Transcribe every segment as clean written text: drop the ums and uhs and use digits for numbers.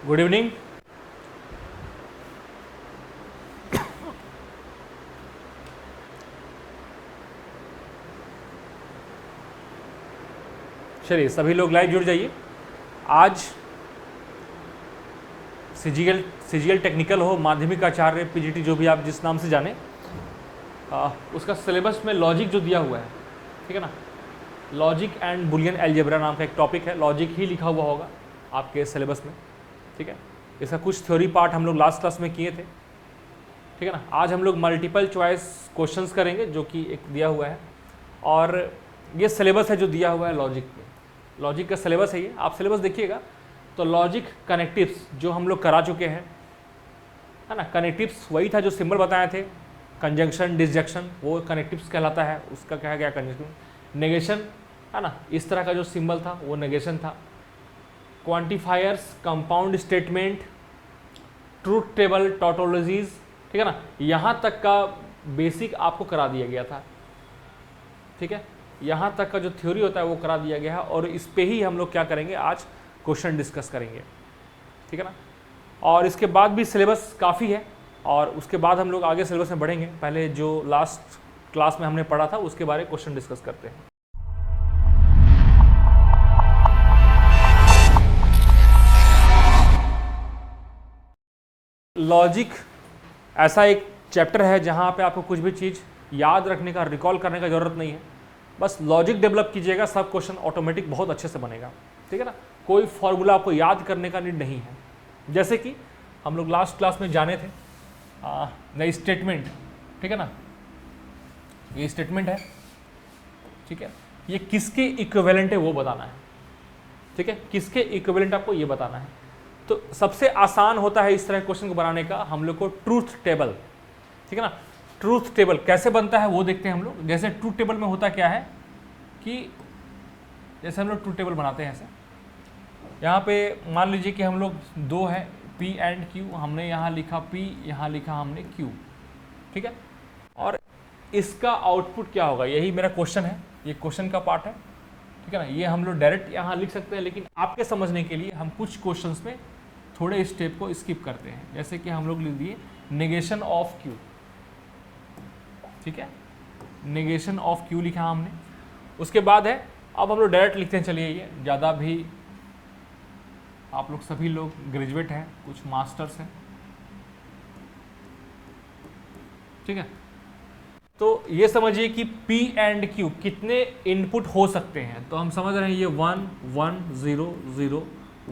Good evening. चलिए सभी लोग लाइव जुड़ जाइए। आज सीजीएल टेक्निकल हो, माध्यमिक आचार्य, पीजीटी, जो भी आप जिस नाम से जाने, उसका सिलेबस में लॉजिक जो दिया हुआ है, ठीक है ना, लॉजिक एंड बुलियन एल्जेब्रा नाम का एक टॉपिक है। लॉजिक ही लिखा हुआ होगा आपके सिलेबस में, ठीक है। इसका कुछ थ्योरी पार्ट हम लोग लास्ट क्लास में किए थे, ठीक है ना। आज हम लोग मल्टीपल चॉइस क्वेश्चंस करेंगे जो कि एक दिया हुआ है, और ये सिलेबस है जो दिया हुआ है लॉजिक में। लॉजिक का सिलेबस है ये, आप सिलेबस देखिएगा तो लॉजिक कनेक्टिव्स जो हम लोग करा चुके हैं, है ना। कनेक्टिव्स वही था जो सिंबल बताए थे, कंजंक्शन, डिसजंक्शन, वो कनेक्टिव्स कहलाता है। उसका क्या गया कंजंक्शन, नेगेशन, है ना, इस तरह का जो सिंबल था वो नेगेशन था। Quantifiers, compound statement, truth table, tautologies, ठीक है ना, यहाँ तक का बेसिक आपको करा दिया गया था, ठीक है। यहाँ तक का जो थ्योरी होता है वो करा दिया गया है, और इस पे ही हम लोग क्या करेंगे, आज क्वेश्चन डिस्कस करेंगे, ठीक है ना। और इसके बाद भी सिलेबस काफ़ी है, और उसके बाद हम लोग आगे सिलेबस में बढ़ेंगे। पहले जो लास्ट क्लास में हमने पढ़ा था उसके बारे में क्वेश्चन डिस्कस करते हैं। लॉजिक ऐसा एक चैप्टर है जहाँ पे आपको कुछ भी चीज़ याद रखने का, रिकॉल करने का ज़रूरत नहीं है। बस लॉजिक डेवलप कीजिएगा, सब क्वेश्चन ऑटोमेटिक बहुत अच्छे से बनेगा, ठीक है ना। कोई फॉर्मूला आपको याद करने का नीड नहीं है। जैसे कि हम लोग लास्ट क्लास में जाने थे, नई स्टेटमेंट, ठीक है ना, ये स्टेटमेंट है, ठीक है, ये किसके इक्विवेलेंट है वो बताना है, ठीक है, किसके इक्विवेलेंट आपको ये बताना है। तो सबसे आसान होता है इस तरह क्वेश्चन को बनाने का हम लोग को ट्रूथ टेबल, ठीक है ना। ट्रूथ टेबल कैसे बनता है वो देखते हैं हम लोग। जैसे ट्रूथ टेबल में होता क्या है कि जैसे हम लोग ट्रूथ टेबल बनाते हैं, ऐसे यहाँ पे मान लीजिए कि हम लोग दो है, P एंड Q, हमने यहाँ लिखा P, यहाँ लिखा हमने Q, ठीक है। और इसका आउटपुट क्या होगा, यही मेरा क्वेश्चन है, ये क्वेश्चन का पार्ट है, ठीक है ना। ये हम लोग डायरेक्ट यहाँ लिख सकते हैं, लेकिन आपके समझने के लिए हम कुछ क्वेश्चंस में थोड़े स्टेप को स्किप करते हैं। जैसे कि हम लोग लिख दिए नेगेशन ऑफ Q, ठीक है, नेगेशन ऑफ Q लिखा हमने। उसके बाद है, अब हम लोग डायरेक्ट लिखते हैं। चलिए, ये ज़्यादा भी, आप लोग सभी लोग ग्रेजुएट हैं, कुछ मास्टर्स हैं, ठीक है। तो ये समझिए कि P एंड Q कितने इनपुट हो सकते हैं। तो हम समझ रहे हैं ये 1 1 0 0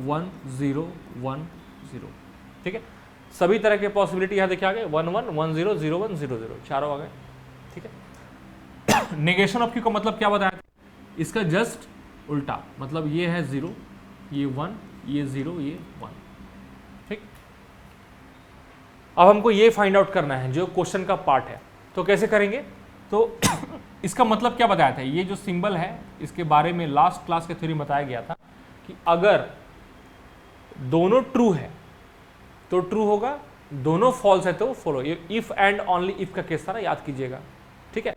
1 0 1 0, ठीक है। सभी तरह के पॉसिबिलिटी यहाँ देखिए आ गए, 1 1 1 0 0 1 0 0, चारों आ गए, ठीक है। नेगेशन ऑफ Q का मतलब क्या बताया था, इसका जस्ट उल्टा, मतलब ये है 0, ये 1, ये 0, ये 1, ठीक। अब हमको ये फाइंड आउट करना है जो क्वेश्चन का पार्ट है। तो कैसे करेंगे, तो इसका मतलब क्या बताया था, ये जो सिंबल है इसके बारे में लास्ट क्लास के थ्योरी में बताया गया था कि अगर दोनों ट्रू है तो ट्रू होगा, दोनों फॉल्स है तो फॉलो। ये इफ एंड ओनली इफ का केस था ना, याद कीजिएगा, ठीक है।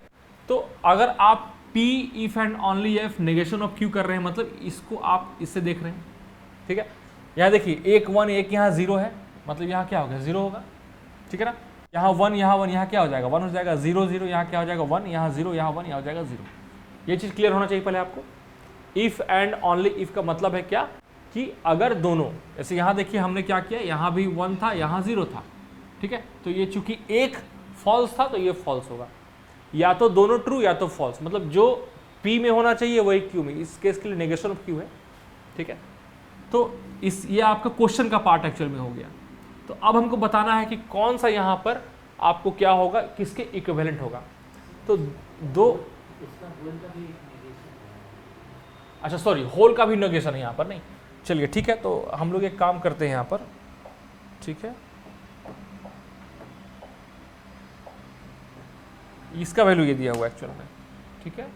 तो अगर आप P if and only if negation of Q कर रहे हैं, मतलब इसको आप इससे देख रहे हैं, ठीक है। यहाँ देखिए, एक 1 एक यहाँ 0 है, मतलब यहाँ क्या होगा, 0 होगा, ठीक है ना। यहाँ 1 यहाँ 1, यहाँ क्या हो जाएगा, 1 हो जाएगा, 0 0 यहाँ क्या हो जाएगा, 1, यहाँ 0 यहाँ 1, यहाँ हो जाएगा 0। ये चीज़ क्लियर होना चाहिए पहले आपको। इफ एंड ओनली इफ का मतलब है क्या, कि अगर दोनों, जैसे यहाँ देखिए हमने क्या किया, यहाँ भी 1 था, यहाँ 0 था, ठीक है। तो ये चूंकि एक फॉल्स था तो ये फॉल्स होगा, या तो दोनों ट्रू या तो फॉल्स, मतलब जो P में होना चाहिए वही Q में। इस केस के लिए नेगेशन ऑफ Q है, ठीक है। तो ये आपका क्वेश्चन का पार्ट एक्चुअल में हो गया। तो अब हमको बताना है कि कौन सा यहाँ पर आपको क्या होगा, किसके इक्विवेलेंट होगा। तो दो, अच्छा सॉरी, होल का भी नेगेशन है यहाँ पर, नहीं, चलिए ठीक है। तो हम लोग एक काम करते हैं यहाँ पर, ठीक है, इसका वैल्यू ये दिया हुआ है एक्चुअल में, ठीक है।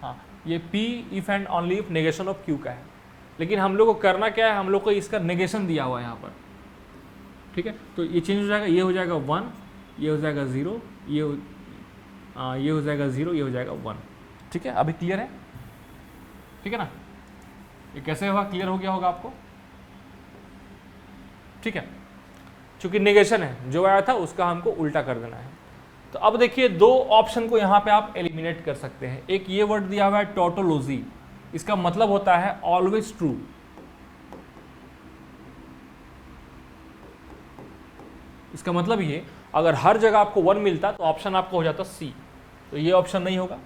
हाँ, ये P if and only if negation of Q का है, लेकिन हम लोग को करना क्या है, हम लोग को इसका नेगेशन दिया हुआ है यहाँ पर, ठीक है। तो ये चेंज हो जाएगा, ये हो जाएगा 1, ये हो जाएगा 0, ये हो जाएगा 0, ये हो जाएगा 1, ठीक है। अभी क्लियर है, ठीक है ना। ये कैसे होगा, क्लियर हो गया होगा आपको। ठीक है, चूंकि नेगेशन है, जो आया था उसका हमको उल्टा कर देना है। तो अब देखिए दो ऑप्शन को यहाँ पे आप एलिमिनेट कर सकते हैं। एक ये वर्ड दिया हुआ है टोटोलॉजी, इसका मतलब होता है ऑलवेज ट्रू। इसका मतलब ये, अगर हर जगह आपको 1 मिलता तो ऑप्शन आपको हो जाता सी, तो ये ऑप्शन नहीं होगा।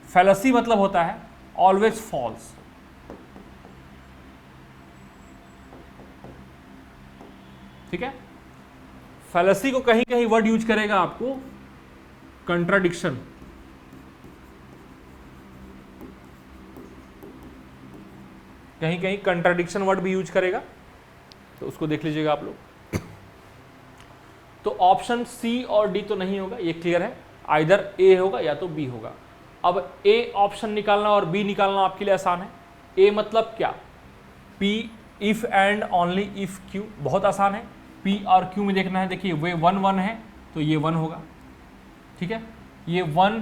फैलेसी मतलब होता है ऑलवेज फॉल्स। ठीक है, फैलेसी को कहीं कहीं वर्ड यूज करेगा आपको कंट्राडिक्शन, कहीं कहीं कंट्राडिक्शन वर्ड भी यूज करेगा, तो उसको देख लीजिएगा आप लोग। तो ऑप्शन सी और डी तो नहीं होगा, ये क्लियर है, आइदर ए होगा या तो बी होगा। अब ए ऑप्शन निकालना और बी निकालना आपके लिए आसान है। ए मतलब क्या, P if and only if Q, बहुत आसान है। पी और क्यू में देखना है, देखिए वे 1 1 है तो ये 1 होगा, ठीक है, ये 1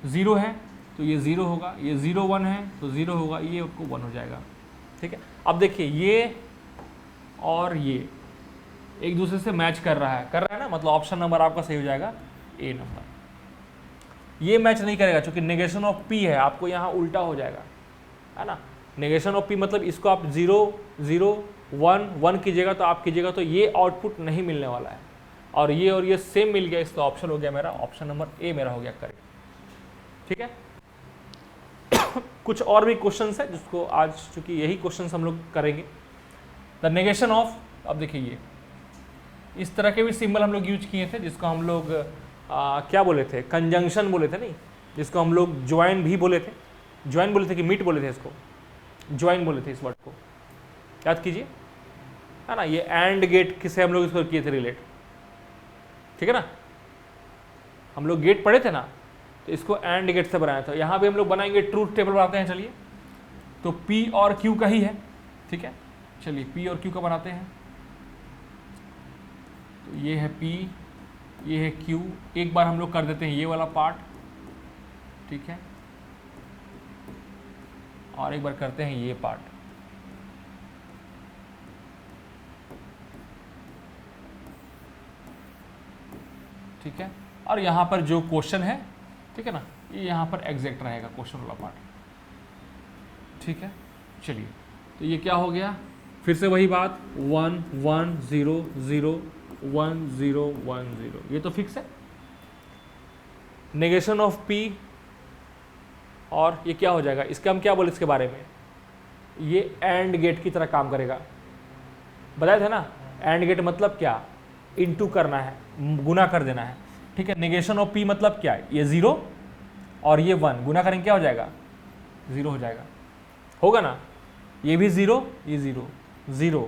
0 है तो ये 0 होगा, ये 0 1 है तो 0 होगा, ये आपको 1 हो जाएगा। ठीक है, अब देखिए ये और ये एक दूसरे से मैच कर रहा है ना, मतलब ऑप्शन नंबर आपका सही हो जाएगा ए नंबर। ये मैच नहीं करेगा क्योंकि नेगेशन ऑफ पी है, आपको यहाँ उल्टा हो जाएगा, है ना। नेगेशन ऑफ पी मतलब इसको आप 0 0 1 1 कीजिएगा तो आप कीजिएगा तो ये आउटपुट नहीं मिलने वाला है, और ये सेम मिल गया, इसका ऑप्शन हो गया मेरा, ऑप्शन नंबर ए मेरा हो गया करेक्ट। ठीक है, कुछ और भी क्वेश्चंस है जिसको आज चूंकि यही क्वेश्चंस हम लोग करेंगे। द नेगेशन ऑफ, अब देखिए ये इस तरह के भी सिंबल हम लोग यूज किए थे, जिसको हम लोग क्या बोले थे, कंजंक्शन बोले थे, नहीं, जिसको हम लोग ज्वाइन भी बोले थे, ज्वाइन बोले थे कि मीट बोले थे, इसको ज्वाइन बोले थे, इस वर्ड को याद कीजिए, है ना। ये एंड गेट किसे हम लोग इसको किए थे रिलेट, ठीक है ना, हम लोग गेट पढ़े थे ना, तो इसको एंड गेट से बनाया था। यहाँ भी हम लोग बनाएंगे, ट्रूथ टेबल बनाते हैं, चलिए। तो पी और क्यू का ही है, ठीक है, चलिए पी और क्यू का बनाते हैं। तो ये है पी, ये है क्यू, एक बार हम लोग कर देते हैं ये वाला पार्ट, ठीक है, और एक बार करते हैं ये पार्ट। ठीक है, और यहाँ पर जो क्वेश्चन है, ठीक है ना, ये यहाँ पर एग्जैक्ट रहेगा क्वेश्चन वाला पार्ट। ठीक है, चलिए, तो ये क्या हो गया, फिर से वही बात, 1 1 0 0 1 0 1 0, ये तो फिक्स है। नेगेशन ऑफ पी, और ये क्या हो जाएगा, इसका हम क्या बोले इसके बारे में, ये एंड गेट की तरह काम करेगा, बताया था ना। एंड गेट मतलब क्या, इनटू करना है, गुना कर देना है, ठीक है। नेगेशन ऑफ पी मतलब क्या है, ये 0 और ये 1 गुना करेंगे क्या हो जाएगा, 0 हो जाएगा, होगा ना। ये भी 0, ये 0 0,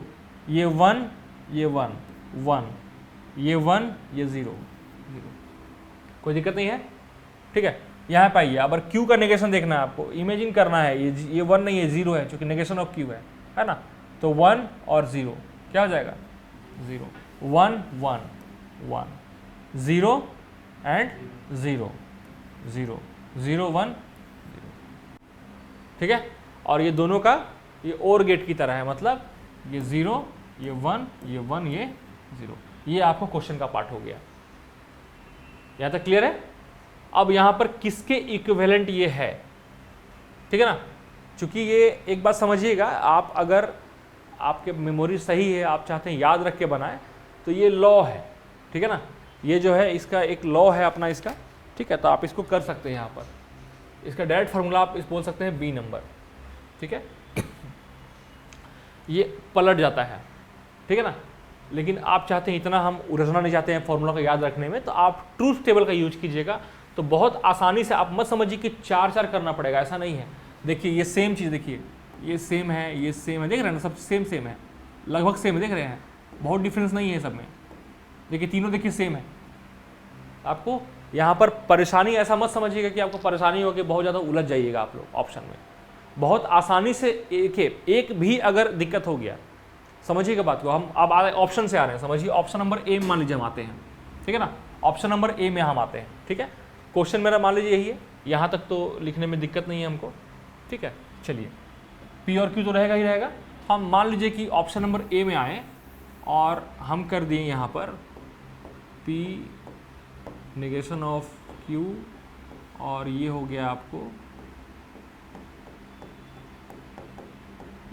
ये 1 ये 1 1, ये 1 ये 0 0, कोई दिक्कत नहीं है, ठीक है। यहाँ पे आइए, अब क्यू का नेगेशन देखना है आपको, इमेजिन करना है, ये 1 नहीं, ये 0 है, क्योंकि नेगेशन ऑफ क्यू है ना। तो 1 और 0 क्या हो जाएगा, 0 1 1 1 0 एंड 0 0 0 1 0, ठीक है। और ये दोनों का ये और गेट की तरह है, मतलब ये 0 ये 1 ये 1 ये 0, ये आपको क्वेश्चन का पार्ट हो गया। यहाँ तक क्लियर है। अब यहाँ पर किसके इक्विवेलेंट ये है, ठीक है ना, क्योंकि ये एक बात समझिएगा, आप अगर आपके मेमोरी सही है, आप चाहते हैं याद रख के बनाएं, तो ये लॉ है, ठीक है ना, ये जो है इसका एक लॉ है अपना इसका, ठीक है। तो आप इसको कर सकते हैं, यहाँ पर इसका डायरेक्ट फार्मूला आप इस बोल सकते हैं बी नंबर, ठीक है। ये पलट जाता है, ठीक है ना, लेकिन आप चाहते हैं इतना हम उलझना नहीं चाहते हैं फॉर्मूला को याद रखने में, तो आप ट्रूथ टेबल का यूज कीजिएगा, तो बहुत आसानी से। आप मत समझिए कि 4 करना पड़ेगा, ऐसा नहीं है। देखिए ये सेम चीज़, देखिए ये सेम है, ये सेम है, देख रहे हैं ना, सब सेम सेम है, लगभग सेम है, देख रहे हैं, बहुत डिफरेंस नहीं है सब में। देखिए तीनों देखिए सेम है। आपको यहाँ पर परेशानी ऐसा मत समझिएगा कि आपको परेशानी हो कि बहुत ज़्यादा उलझ जाइएगा आप लोग ऑप्शन में, बहुत आसानी से एक भी अगर दिक्कत हो गया, समझिएगा बात को। हम अब ऑप्शन से आ रहे हैं, समझिए ऑप्शन नंबर ए में मान लीजिए हम आते हैं, ठीक है ना, ऑप्शन नंबर ए में हम आते हैं, ठीक है। क्वेश्चन मेरा मान लीजिए यही है, यहाँ तक तो लिखने में दिक्कत नहीं है हमको, ठीक है। चलिए पी और क्यू तो रहेगा ही रहेगा। हम मान लीजिए कि ऑप्शन नंबर ए में आए, और हम कर दिए यहाँ पर P नेगेशन ऑफ Q, और ये हो गया आपको,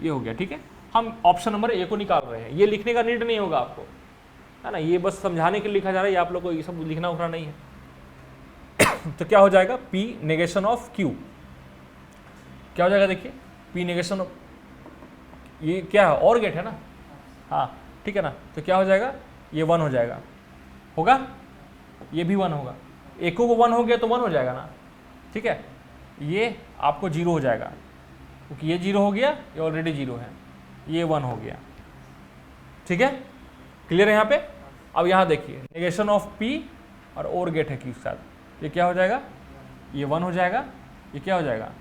ये हो गया। ठीक है, हम ऑप्शन नंबर ए को निकाल रहे हैं, ये लिखने का नीड नहीं होगा आपको, है ना, ये बस समझाने के लिए लिखा जा रहा है, ये आप लोग को ये सब लिखना उखना नहीं है। तो क्या हो जाएगा, P नेगेशन ऑफ Q क्या हो जाएगा, देखिए P नेगेशन ऑफ, ये क्या है, और गेट है ना, हाँ ठीक है ना, तो क्या हो जाएगा, ये 1 हो जाएगा, होगा, ये भी 1 होगा, एको को 1 हो गया तो 1 हो जाएगा ना, ठीक है, ये आपको 0 हो जाएगा क्योंकि ये 0 हो गया, ये ऑलरेडी 0 है, ये 1 हो गया। ठीक है, क्लियर है यहाँ पे। अब यहाँ देखिए नेगेशन ऑफ P और गेट है Q के साथ, ये क्या हो जाएगा, ये 1 हो जाएगा, ये क्या हो जाएगा,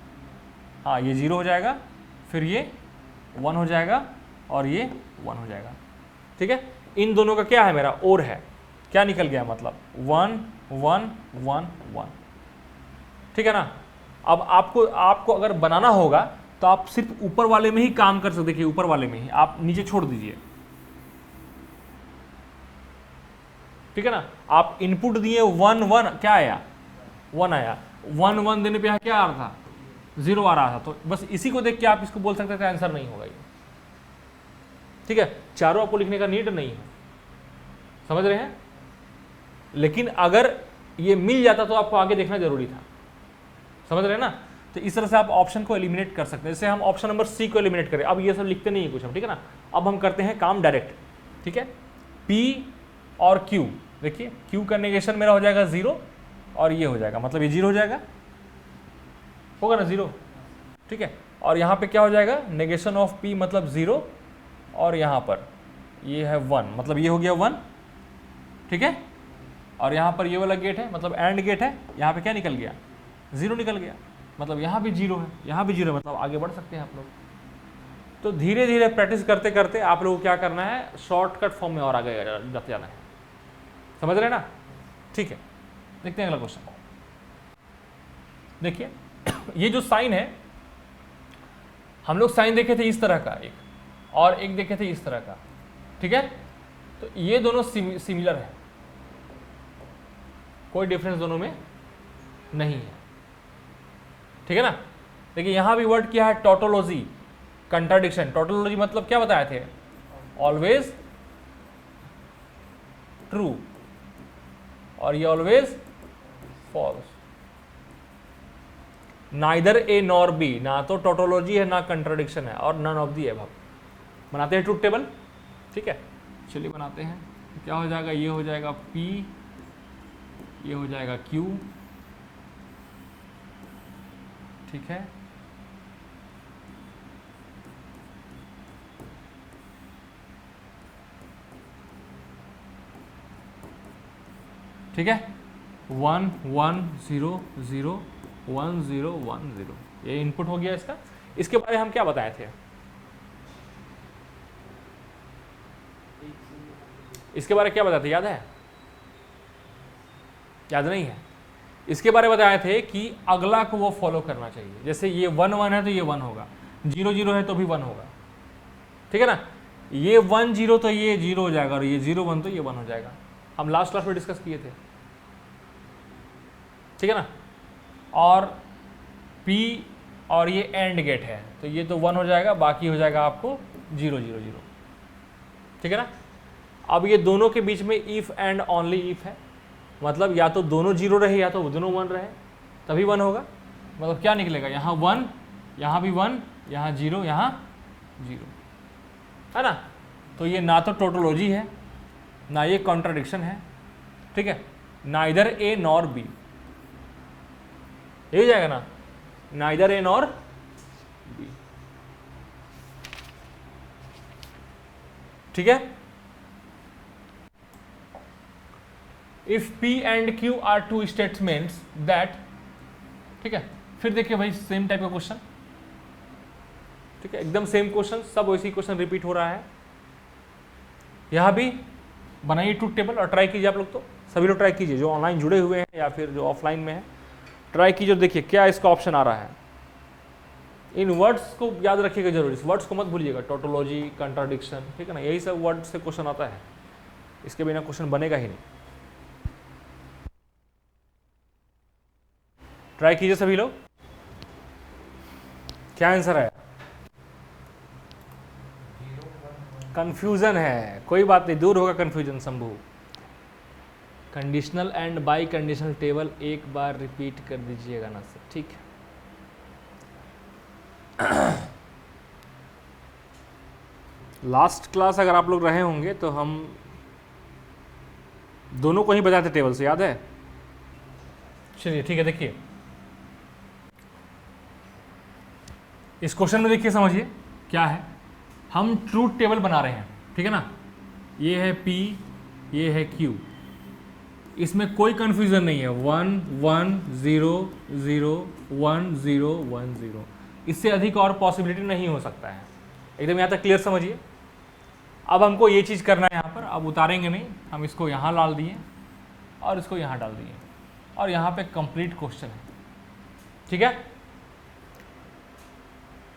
हाँ ये 0 हो जाएगा, फिर ये 1 हो जाएगा और ये 1 हो जाएगा। ठीक है, इन दोनों का क्या है, मेरा और है, क्या निकल गया, मतलब 1 1 1 1। ठीक है ना। अब आपको अगर बनाना होगा तो आप सिर्फ ऊपर वाले में ही काम कर सकते, देखिए ऊपर वाले में ही, आप नीचे छोड़ दीजिए। ठीक है ना, आप इनपुट दिए 1 1, क्या आया, 1 आया, 1 1 देने पे यहाँ क्या आ रहा था, 0 आ रहा था, तो बस इसी को देख के आप इसको बोल सकते थे आंसर नहीं होगा ये। ठीक है, चारों आपको लिखने का नीड नहीं है, समझ रहे हैं। लेकिन अगर ये मिल जाता तो आपको आगे देखना जरूरी था, समझ रहे हैं ना। तो इस तरह से आप ऑप्शन को एलिमिनेट कर सकते हैं, जैसे हम ऑप्शन नंबर सी को एलिमिनेट करें। अब ये सब लिखते नहीं है कुछ हम, ठीक है ना। अब हम करते हैं काम डायरेक्ट, ठीक है। P और Q, देखिए Q का नेगेशन मेरा हो जाएगा 0 और ये हो जाएगा, मतलब ये 0 हो जाएगा, होगा ना 0, ठीक है। और यहाँ पे क्या हो जाएगा, नेगेशन ऑफ P मतलब 0 और यहाँ पर ये है 1, मतलब ये हो गया 1, ठीक है। और यहाँ पर ये वाला गेट है, मतलब एंड गेट है, यहाँ पे क्या निकल गया, 0 निकल गया, मतलब यहाँ भी 0 है, यहाँ भी 0 है, मतलब आगे बढ़ सकते हैं आप लोग। तो धीरे धीरे प्रैक्टिस करते करते आप लोगों को क्या करना है, शॉर्टकट फॉर्म में और आगे जाते जाना है, समझ रहे हैं ना। ठीक है, देखते हैं अगला क्वेश्चन। देखिए ये जो साइन है, हम लोग साइन देखे थे इस तरह का एक, और एक देखे थे इस तरह का, ठीक है। तो ये दोनों सिमिलर है, कोई डिफरेंस दोनों में नहीं है, ठीक है ना। देखिए यहां भी वर्ड क्या है, टोटोलॉजी, कंट्राडिक्शन। टोटोलॉजी मतलब क्या बताए थे, ऑलवेज ट्रू, और ये always false. Neither A nor B, ना तो टोटोलॉजी है ना कंट्राडिक्शन है, और नन ऑफ दी एबव। बनाते हैं ट्रूथ टेबल, ठीक है, चलिए बनाते हैं। क्या हो जाएगा, ये हो जाएगा P, ये हो जाएगा Q, ठीक है। ठीक है, 1 1 0 0 1 0 1 0, ये इनपुट हो गया इसका। इसके बारे में हम क्या बताए थे, इसके बारे में क्या बताए थे, याद है, याद नहीं है। इसके बारे में बताए थे कि अगला को वो फॉलो करना चाहिए। जैसे ये 1 1 है तो ये 1 होगा, 0 0 है तो भी 1 होगा, ठीक है ना। ये 1 0 तो ये 0 हो जाएगा, और ये 0 1 तो ये 1 हो जाएगा। हम लास्ट क्लास में डिस्कस किए थे, ठीक है ना। और P और ये एंड गेट है, तो ये तो 1 हो जाएगा, बाकी हो जाएगा आपको 0 0 0, ठीक है ना। अब ये दोनों के बीच में इफ एंड ओनली इफ है, मतलब या तो दोनों 0 रहे या तो दोनों 1 रहे, तभी 1 होगा। मतलब क्या निकलेगा, यहाँ 1, यहाँ भी 1, यहाँ 0, यहाँ 0, है ना। तो ये ना तो टोटोलॉजी है ना ये कॉन्ट्राडिक्शन है, ठीक है, नाइदर ए नॉर बी, यही जाएगा ना, नाइदर ए नॉर बी, ठीक है। If P and Q are two statements that, ठीक है। फिर देखिए भाई सेम टाइप का क्वेश्चन, ठीक है, एकदम सेम क्वेश्चन, सब वैसी क्वेश्चन रिपीट हो रहा है। यहां भी बनाइए ट्रूथ टेबल और ट्राई कीजिए। आप लोग तो सभी लोग ट्राई कीजिए, जो ऑनलाइन जुड़े हुए हैं या फिर जो ऑफलाइन में है, ट्राई कीजिए। देखिए क्या इसका ऑप्शन आ रहा है, इन वर्ड्स को याद रखिएगा जरूर, इस वर्ड्स को मत भूलिएगा, टोटोलॉजी, कंट्राडिक्शन, ठीक है ना, यही सब वर्ड से क्वेश्चन आता है, इसके बिना क्वेश्चन बनेगा ही नहीं। ट्राई कीजिए सभी लोग, क्या आंसर है? कंफ्यूजन है, कोई बात नहीं, दूर होगा confusion Shambhu. Conditional and by conditional table एक बार रिपीट कर दीजिएगा ना सर, ठीक है। लास्ट क्लास अगर आप लोग रहे होंगे तो हम दोनों को ही बताते टेबल से, याद है? चलिए ठीक है, देखिए इस क्वेश्चन में देखिए, समझिए क्या है। हम ट्रूथ टेबल बना रहे हैं, ठीक है ना, ये है P, ये है Q, इसमें कोई कंफ्यूजन नहीं है, 1 1 0 0 1 0 1 0, इससे अधिक और पॉसिबिलिटी नहीं हो सकता है। एकदम यहाँ तक क्लियर समझिए। अब हमको ये चीज़ करना है यहाँ पर, अब उतारेंगे नहीं, हम इसको यहाँ डाल दिए और इसको यहाँ डाल दिए और यहाँ पे कंप्लीट क्वेश्चन है, ठीक है।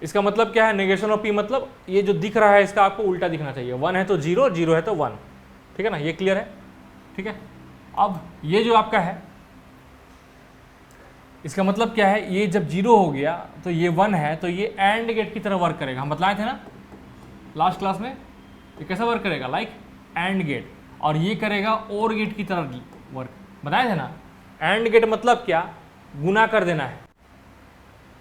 इसका मतलब क्या है? नेगेशन ऑफ P मतलब ये जो दिख रहा है इसका आपको उल्टा दिखना चाहिए, 1 है तो 0, 0 है तो 1, ठीक है ना, ये क्लियर है, ठीक है। अब ये जो आपका है इसका मतलब क्या है, ये जब 0 हो गया तो ये 1 है, तो ये एंड गेट की तरह वर्क करेगा। हम बतलाए थे ना लास्ट क्लास में, ये कैसा वर्क करेगा, लाइक एंड गेट, और ये करेगा और गेट की तरह वर्क, बताए थे ना। एंड गेट मतलब क्या, गुना कर देना है,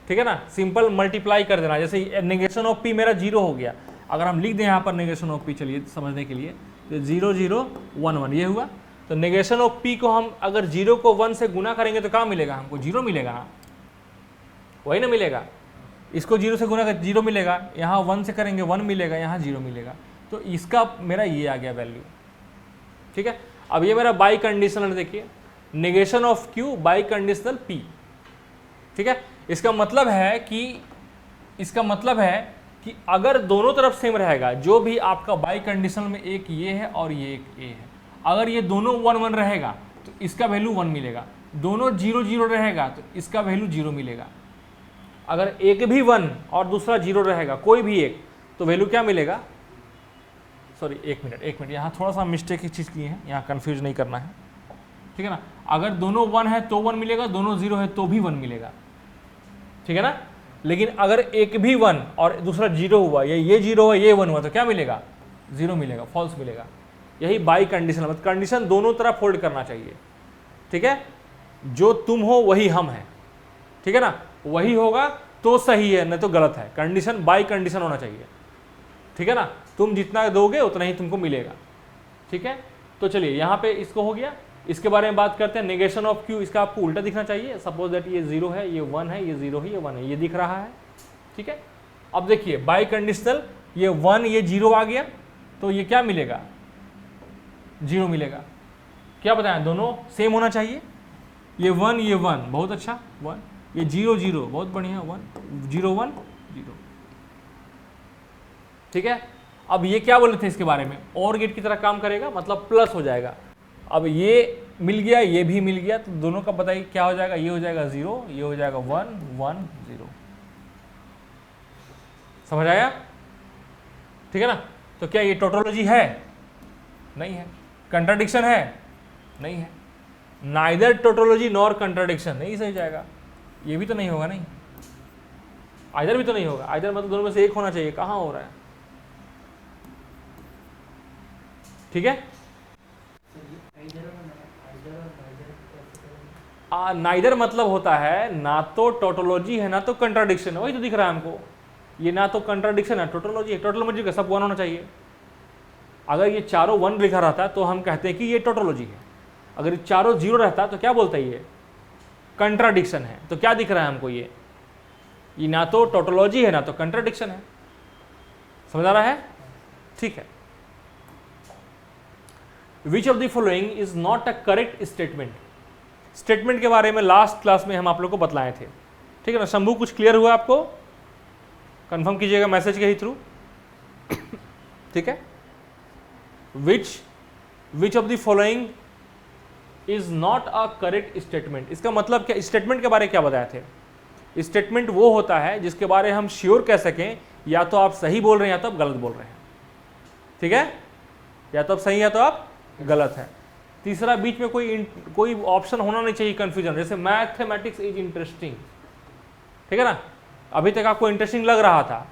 ठीक है ना, सिंपल मल्टीप्लाई कर देना। जैसे नेगेशन ऑफ P मेरा 0 हो गया, अगर हम लिख दें यहाँ पर नेगेशन ऑफ P, चलिए समझने के लिए, तो 0 0 1 1 ये हुआ, तो नेगेशन ऑफ P को हम अगर 0 को 1 से गुना करेंगे तो क्या मिलेगा हमको, 0 मिलेगा ना, वही ना मिलेगा। इसको 0 से गुना कर 0 मिलेगा, यहाँ 1 से करेंगे 1 मिलेगा, यहाँ 0 मिलेगा, तो इसका मेरा ये आ गया वैल्यू, ठीक है। अब ये मेरा बाई कंडीशनल, देखिए negation of Q by conditional P, ठीक है। इसका मतलब है कि अगर दोनों तरफ सेम रहेगा, जो भी आपका बाई कंडीशनल में एक ये है और ये एक ए है, अगर ये दोनों 1 1 रहेगा तो इसका वैल्यू 1 मिलेगा, दोनों 0 0 रहेगा तो इसका वैल्यू 0 मिलेगा। अगर एक भी 1 और दूसरा 0 रहेगा, कोई भी एक, तो वैल्यू क्या मिलेगा, सॉरी एक मिनट, यहाँ थोड़ा सा मिस्टेक की चीज़ की है, यहाँ कंफ्यूज नहीं करना है, ठीक है ना। अगर दोनों 1 है तो 1 मिलेगा, दोनों 0 है तो भी 1 मिलेगा, ठीक है ना। लेकिन अगर एक भी 1 और दूसरा 0 हुआ, ये 0 है ये 1 हुआ, तो क्या मिलेगा, 0 मिलेगा, फॉल्स मिलेगा। यही बाई कंडीशन, मतलब कंडीशन दोनों तरफ होल्ड करना चाहिए, ठीक है। जो तुम हो वही हम हैं, ठीक है ना, वही होगा तो सही है, नहीं तो गलत है। कंडीशन बाई कंडीशन होना चाहिए, ठीक है ना। तुम जितना दोगे उतना ही तुमको मिलेगा, ठीक है। तो चलिए यहाँ पे इसको हो गया, इसके बारे में बात करते हैं। नेगेशन ऑफ Q, इसका आपको उल्टा दिखना चाहिए। सपोज दैट ये 0 है, ये 1 है, ये 0 है, ये 1 है, ये दिख रहा है, ठीक है। अब देखिए बाई कंडीशनल, ये 1 ये 0 आ गया, तो ये क्या मिलेगा, 0 मिलेगा। क्या बताएं, दोनों सेम होना चाहिए, ये 1 ये 1, बहुत अच्छा 1, ये 0 0, बहुत बढ़िया 1 0 1 0, ठीक है। अब ये क्या बोले थे इसके बारे में, और गेट की तरह काम करेगा, मतलब प्लस हो जाएगा। अब ये मिल गया, ये भी मिल गया, तो दोनों का बताइए क्या हो जाएगा, ये हो जाएगा 0, ये हो जाएगा 1 1 0, समझ आया, ठीक है ना। तो क्या ये टोटोलॉजी है, नहीं है। कंट्राडिक्शन है, नहीं है। नाइदर टोटोलॉजी नॉर कंट्राडिक्शन, नहीं सही जाएगा, ये भी तो नहीं होगा, नहीं आइदर भी तो नहीं होगा। आइदर मतलब दोनों में से एक होना चाहिए, कहाँ हो रहा है, ठीक है। नाइदर मतलब होता है ना तो टोटोलॉजी है ना तो कंट्राडिक्शन है, वही तो दिख रहा है हमको। ये ना तो कंट्राडिक्शन है, टोटोलॉजी है। टोटोलॉजी का सब 1 होना चाहिए। अगर ये चारों 1 लिखा रहता तो हम कहते हैं कि ये टोटोलॉजी है। अगर ये चारों 0 रहता तो क्या बोलता है, ये कंट्राडिक्शन है। तो क्या दिख रहा है हमको, ये ना तो टोटोलॉजी है ना तो कंट्राडिक्शन है। समझ आ रहा है, ठीक है। Which of the following is not a correct statement. Statement के बारे में लास्ट क्लास में हम आप लोग को बतलाए थे, ठीक है ना। शंभू कुछ क्लियर हुआ आपको, कंफर्म कीजिएगा मैसेज के ही थ्रू, ठीक है। Which of the following is not a correct statement, इसका मतलब क्या, स्टेटमेंट के बारे में क्या बताए थे। स्टेटमेंट वो होता है जिसके बारे में हम श्योर कह सकें या तो आप सही बोल रहे हैं या तो आप गलत बोल रहे हैं, ठीक है, या तो आप सही है तो आप गलत है। तीसरा, बीच में कोई ऑप्शन होना नहीं चाहिए कंफ्यूजन, जैसे मैथमेटिक्स इज इंटरेस्टिंग, ठीक है ना, अभी तक आपको इंटरेस्टिंग लग रहा था,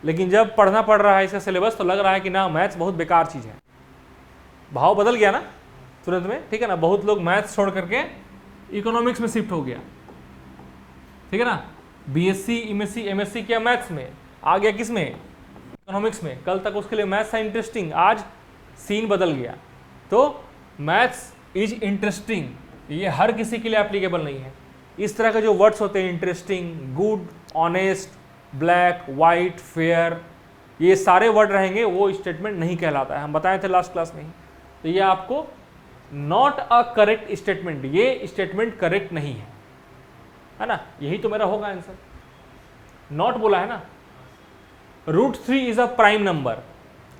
लेकिन जब पढ़ना पड़ रहा है इसका सिलेबस तो लग रहा है कि ना मैथ्स बहुत बेकार चीज़ है, भाव बदल गया ना तुरंत में, ठीक है ना। बहुत लोग मैथ्स छोड़ करके इकोनॉमिक्स में शिफ्ट हो गया, ठीक है ना, बीएससी एमएससी किया मैथ्स में, आ गया किस में, इकोनॉमिक्स में। कल तक उसके लिए मैथ्स था इंटरेस्टिंग, आज सीन बदल गया। तो मैथ्स इज इंटरेस्टिंग ये हर किसी के लिए एप्लीकेबल नहीं है। इस तरह के जो वर्ड्स होते हैं interesting, good, honest, black, white, fair, ये सारे वर्ड रहेंगे, वो स्टेटमेंट नहीं कहलाता है, हम बताए थे लास्ट क्लास में ही। तो ये आपको नॉट अ करेक्ट स्टेटमेंट, ये स्टेटमेंट करेक्ट नहीं है ना, यही तो मेरा होगा आंसर। नॉट बोला है ना। √3 इज अ प्राइम नंबर,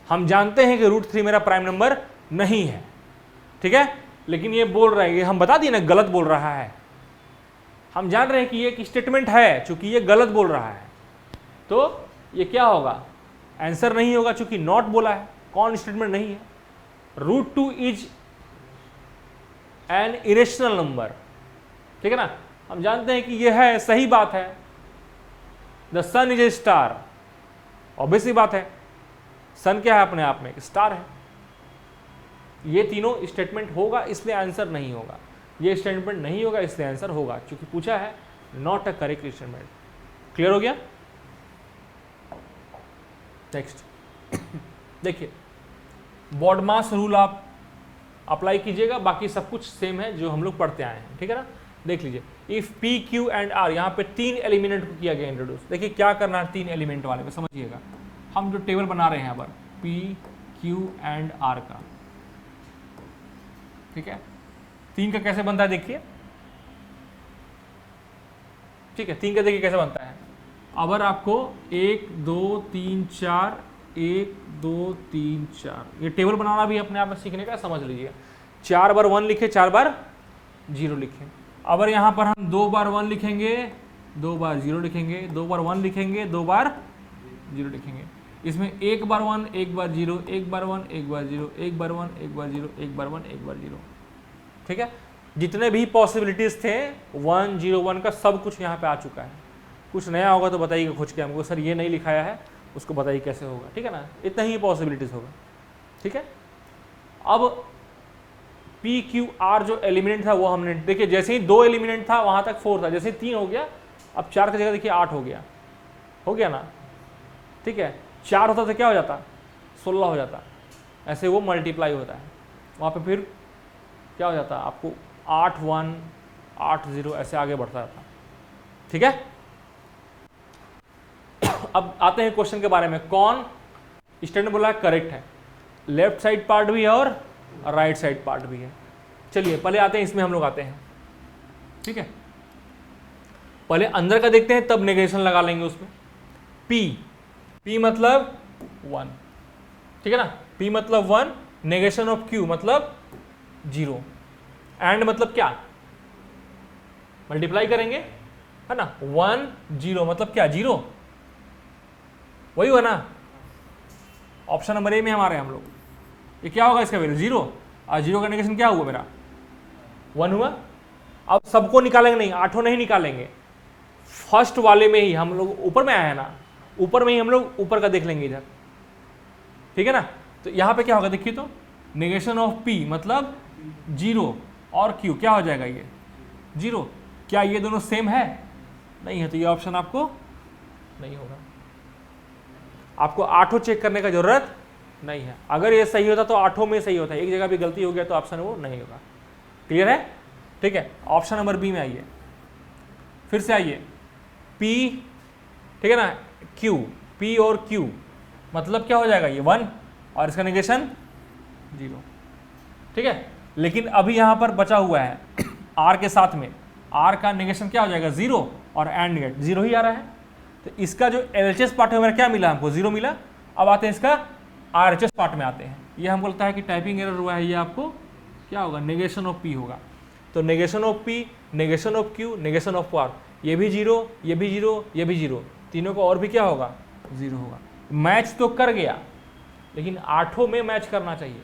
हम जानते हैं कि √3 मेरा प्राइम नंबर नहीं है, ठीक है, लेकिन ये बोल रहा है, ये हम बता दिए ना गलत बोल रहा है, हम जान रहे हैं कि ये एक स्टेटमेंट है, चूंकि ये गलत बोल रहा है तो ये क्या होगा, आंसर नहीं होगा, चूंकि नॉट बोला है, कौन स्टेटमेंट नहीं है। √2 इज एन इरेशनल नंबर, ठीक है ना, हम जानते हैं कि ये है, सही बात है। The sun is a star, obviously बात है, सन क्या है अपने आप में, स्टार है। ये तीनों स्टेटमेंट होगा इसलिए आंसर नहीं होगा, ये स्टेटमेंट नहीं होगा इसलिए आंसर होगा, क्योंकि पूछा है not a correct statement. Clear हो गया। नेक्स्ट देखिए, बॉडमास रूल आप अप्लाई कीजिएगा, बाकी सब कुछ सेम है जो हम लोग पढ़ते आए हैं, ठीक है ना। देख लीजिए, if P, Q and R, यहाँ पे 3 एलिमेंट को किया गया इंट्रोड्यूस। देखिए क्या करना है 3 एलिमेंट वाले में, समझिएगा। हम जो टेबल बना रहे हैं यहाँ पर P, Q एंड R का, ठीक है, 3 का कैसे बनता है देखिए, ठीक है, 3 का देखिए कैसे बनता है। अगर आपको 1 2 3 4 1 2 3 4 ये टेबल बनाना भी अपने आप में सीखने का, समझ लीजिए। 4 बार 1 लिखे, 4 बार 0 लिखे। अगर यहाँ पर हम 2 बार 1 लिखेंगे, 2 बार 0 लिखेंगे, 2 बार 1 लिखेंगे, 2 बार 0 लिखेंगे। इसमें 1 बार 1 1 बार 0, 1 बार 1 1 बार 0, 1 बार 1 1 बार 0, 1 बार 1 1 बार 0, ठीक है। जितने भी पॉसिबिलिटीज थे 1 0 1 का सब कुछ यहाँ पे आ चुका है। कुछ नया होगा तो बताइएगा खोज के हमको, सर ये नहीं लिखाया है, उसको बताइए कैसे होगा, ठीक है ना। इतना ही पॉसिबिलिटीज होगा, ठीक है। अब P Q R जो एलिमिनेंट था वो हमने देखिए, जैसे ही 2 एलिमिनेंट था वहां तक 4 था, जैसे ही 3 हो गया, अब 4 की जगह देखिए 8 हो गया ना, ठीक है। 4 होता तो क्या हो जाता, 16 हो जाता, ऐसे वो मल्टीप्लाई होता है, वहाँ पे फिर क्या हो जाता आपको 8 1 8 0 ऐसे आगे बढ़ता जाता, ठीक है। अब आते हैं क्वेश्चन के बारे में, कौन स्टेटमेंट बोला है करेक्ट है, लेफ्ट साइड पार्ट भी है और राइट साइड पार्ट भी है। चलिए पहले आते हैं इसमें, हम लोग आते हैं, ठीक है, पहले अंदर का देखते हैं तब नेगेशन लगा लेंगे उसमें। P मतलब 1, ठीक है ना, P मतलब 1, नेगेशन ऑफ Q मतलब 0, एंड मतलब क्या, मल्टीप्लाई करेंगे, है ना। 1 0 मतलब क्या, 0, वही हुआ ना, ऑप्शन नंबर ए में हमारे हम लोग, ये क्या होगा इसका वैल्यू 0, और 0 का नेगेशन क्या हुआ मेरा 1 हुआ। अब सबको निकालेंगे नहीं, 8 नहीं निकालेंगे, फर्स्ट वाले में ही हम लोग, ऊपर में आया है ना, ऊपर में ही हम लोग ऊपर का देख लेंगे इधर, ठीक है ना। तो यहाँ पे क्या होगा देखिए, तो नेगेशन ऑफ P मतलब 0 और Q क्या हो जाएगा, ये 0। क्या ये दोनों सेम है, नहीं है, तो ये ऑप्शन आपको नहीं होगा। आपको 8 चेक करने का जरूरत नहीं है, अगर ये सही होता तो 8 में सही होता है, एक जगह भी गलती हो गया तो ऑप्शन वो नहीं होगा। क्लियर है, ठीक है। ऑप्शन नंबर बी में आइए, फिर से आइए, P, ठीक है ना, Q, P और Q मतलब क्या हो जाएगा, ये 1 और इसका नेगेशन 0, ठीक है। लेकिन अभी यहाँ पर बचा हुआ है R के साथ में, R का नेगेशन क्या हो जाएगा 0 और एंड गेट 0 ही आ रहा है, तो इसका जो LHS पार्ट है मेरा क्या मिला हमको, 0 मिला। अब आते हैं इसका RHS पार्ट में आते हैं, ये हमको लगता है कि टाइपिंग एरर हुआ है, ये आपको क्या होगा, नेगेशन ऑफ P होगा। तो negation of P, negation of Q, negation of R, ये भी 0, ये भी 0, ये भी 0, तीनों को और भी क्या होगा 0 होगा। मैच तो कर गया, लेकिन आठों में मैच करना चाहिए,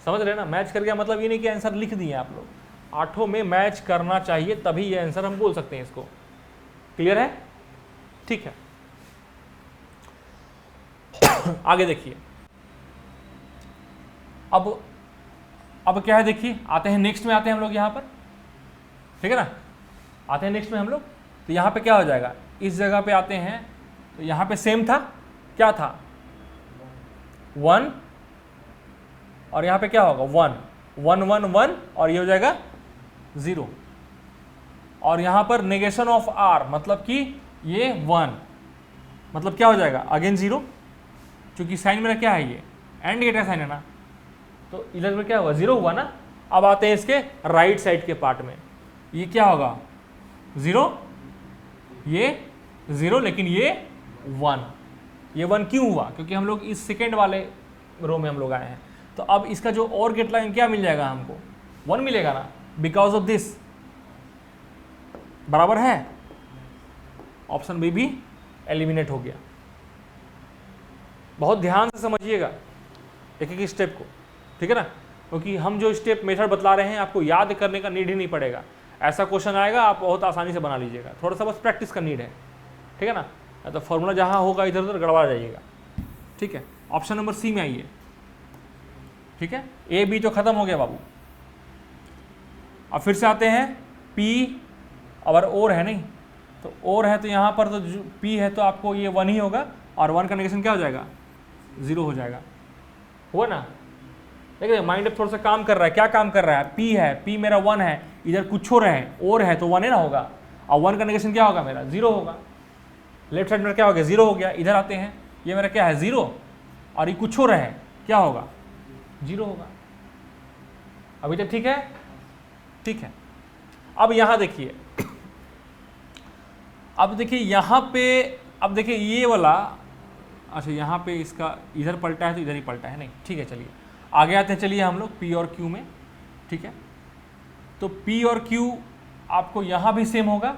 समझ रहे ना। मैच कर गया मतलब ये नहीं कि आंसर लिख दिए आप लोग, आठों में मैच करना चाहिए, तभी ये आंसर हम बोल सकते हैं इसको। क्लियर है? ठीक है। आगे देखिए, अब क्या है देखिए, आते हैं नेक्स्ट में, आते हैं हम लोग यहाँ पर, ठीक है ना। आते हैं नेक्स्ट में हम लोग, तो यहाँ पे क्या हो जाएगा, इस जगह पे आते हैं, तो यहाँ पे सेम था, क्या था 1, और यहाँ पे क्या होगा 1 1 1 1, और ये हो जाएगा 0, और यहाँ पर नेगेशन ऑफ r मतलब कि ये 1, मतलब क्या हो जाएगा अगेन 0, क्योंकि साइन मेरा क्या है, ये एंड गेट का साइन है ना, तो इधर में क्या हुआ 0 हुआ ना। अब आते हैं इसके राइट साइड के पार्ट में, ये क्या होगा 0, ये 0, लेकिन ये 1, ये 1 क्यों हुआ, क्योंकि हम लोग इस सेकेंड वाले रो में हम लोग आए हैं। तो अब इसका जो और गेट लाइन क्या मिल जाएगा हमको 1 मिलेगा ना, बिकॉज ऑफ दिस, बराबर है। ऑप्शन बी भी एलिमिनेट हो गया। बहुत ध्यान से समझिएगा एक एक स्टेप को, ठीक है ना, क्योंकि हम जो स्टेप मेथड बतला रहे हैं आपको याद करने का नीड ही नहीं पड़ेगा। ऐसा क्वेश्चन आएगा आप बहुत आसानी से बना लीजिएगा, थोड़ा सा बस प्रैक्टिस का नीड है, ठीक है ना। तो फॉर्मूला जहाँ होगा इधर उधर गड़बड़ा जाइएगा, ठीक है। ऑप्शन नंबर सी में आइए, ठीक है। ए बी तो खत्म हो गया बाबू। अब फिर से आते हैं पी, और और है नहीं, तो और है, तो यहाँ पर तो पी है तो आपको ये 1 ही होगा, और 1 का नेगेशन क्या हो जाएगा 0 हो जाएगा, हुआ ना। देखिए माइंड अब थोड़ा सा काम कर रहा है, क्या काम कर रहा है, पी है, पी मेरा 1 है, इधर कुछ और है, और है तो 1 है ना होगा, और 1 का नेगेशन क्या होगा मेरा 0 होगा। लेफ्ट साइड में क्या हो गया 0 हो गया। इधर आते हैं, ये मेरा क्या है 0, और ये कुछ और है, क्या होगा 0 होगा। अभी तक ठीक है? ठीक है। अब यहाँ देखिए, अब देखिए यहाँ पे, अब देखिए ये वाला, अच्छा यहाँ पे इसका इधर पलटा है तो इधर ही पलटा है, नहीं ठीक है। चलिए आगे आते हैं, चलिए हम लोग P और Q में, ठीक है। तो P और Q आपको यहाँ भी सेम होगा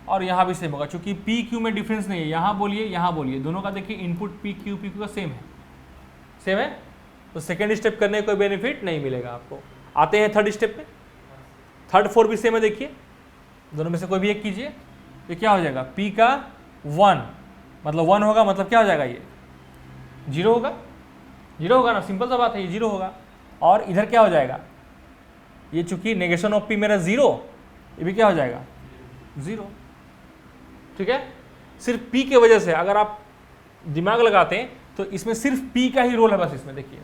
और यहाँ भी सेम होगा, क्योंकि P Q में डिफरेंस नहीं है। यहाँ बोलिए, दोनों का देखिए इनपुट P Q का सेम है, सेम है, तो सेकेंड स्टेप करने का कोई बेनिफिट नहीं मिलेगा आपको। आते हैं थर्ड स्टेप में, थर्ड 4 भी सेम है, देखिए दोनों में से कोई भी एक कीजिए, ये क्या हो जाएगा P का 1, मतलब 1 होगा, मतलब क्या हो जाएगा ये 0 होगा, 0 होगा ना, सिंपल सा बात है, ये 0 होगा। और इधर क्या हो जाएगा, ये चूंकि नेगेशन ऑफ P मेरा 0, ये भी क्या हो जाएगा 0, ठीक है। सिर्फ P की वजह से अगर आप दिमाग लगाते हैं तो इसमें सिर्फ P का ही रोल है, बस इसमें देखिए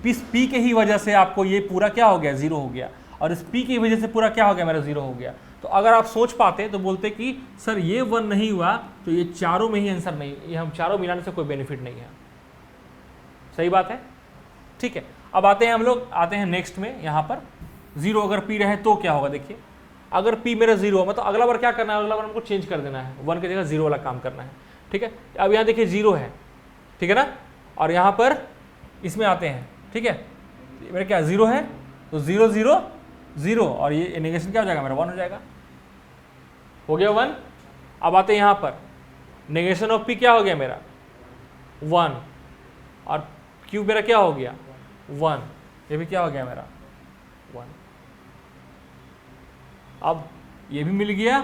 इस P के ही वजह से आपको ये पूरा क्या हो गया 0 हो गया, और इस P की वजह से पूरा क्या हो गया मेरा 0 हो गया। तो अगर आप सोच पाते तो बोलते कि सर ये 1 नहीं हुआ तो ये चारों में ही आंसर नहीं, ये हम चारों मिलाने से कोई बेनिफिट नहीं है। सही बात है, ठीक है। अब आते हैं हम लोग, आते हैं नेक्स्ट में, यहाँ पर 0 अगर P रहे तो क्या होगा, देखिए अगर P मेरा 0 हो, मतलब अगला बार क्या करना है, अगला बार हमको चेंज कर देना है, 1 की जगह 0 वाला काम करना है, ठीक है। अब यहाँ देखिए 0 है, ठीक है ना, और यहाँ पर इसमें आते हैं, ठीक है, मेरा क्या 0 है, तो 0 0 0, और ये नेगेशन क्या हो जाएगा मेरा 1 हो जाएगा, हो गया 1। अब आते हैं यहाँ पर, नेगेशन ऑफ P क्या हो गया मेरा 1, और Q मेरा क्या हो गया 1, ये भी क्या हो गया मेरा 1। अब ये भी मिल गया,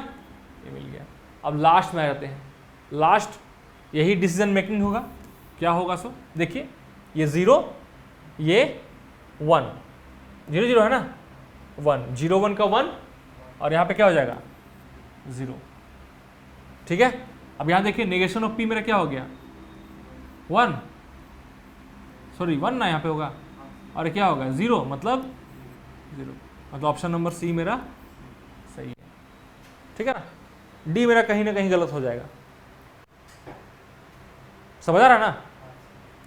ये मिल गया। अब लास्ट में आ जाते हैं, लास्ट यही डिसीजन मेकिंग होगा, क्या होगा सो देखिए, ये 0, ये 1, 0 0 है ना, 1 0 1 का 1, और यहाँ पे क्या हो जाएगा 0, ठीक है। अब यहाँ देखिए नेगेशन ऑफ P मेरा क्या हो गया 1, सॉरी 1 ना यहाँ पे होगा, और क्या होगा 0, मतलब 0, मतलब ऑप्शन नंबर सी मेरा सही है, ठीक है ना। डी मेरा कहीं ना कहीं गलत हो जाएगा, समझ आ रहा है ना,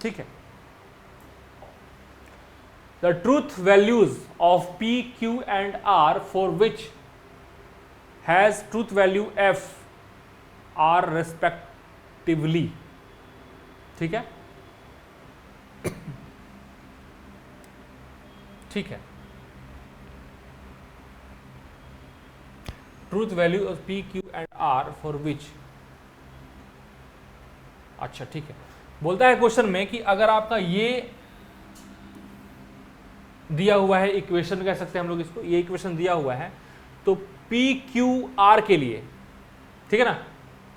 ठीक है। The truth values of P, Q and R for which has truth value F are respectively, ठीक है, ठीक है। Truth value of P Q and R for which. अच्छा ठीक है, बोलता है क्वेश्चन में कि अगर आपका ये दिया हुआ है, इक्वेशन कह सकते हैं हम लोग इसको, ये इक्वेशन दिया हुआ है, तो पी क्यू आर के लिए, ठीक है ना,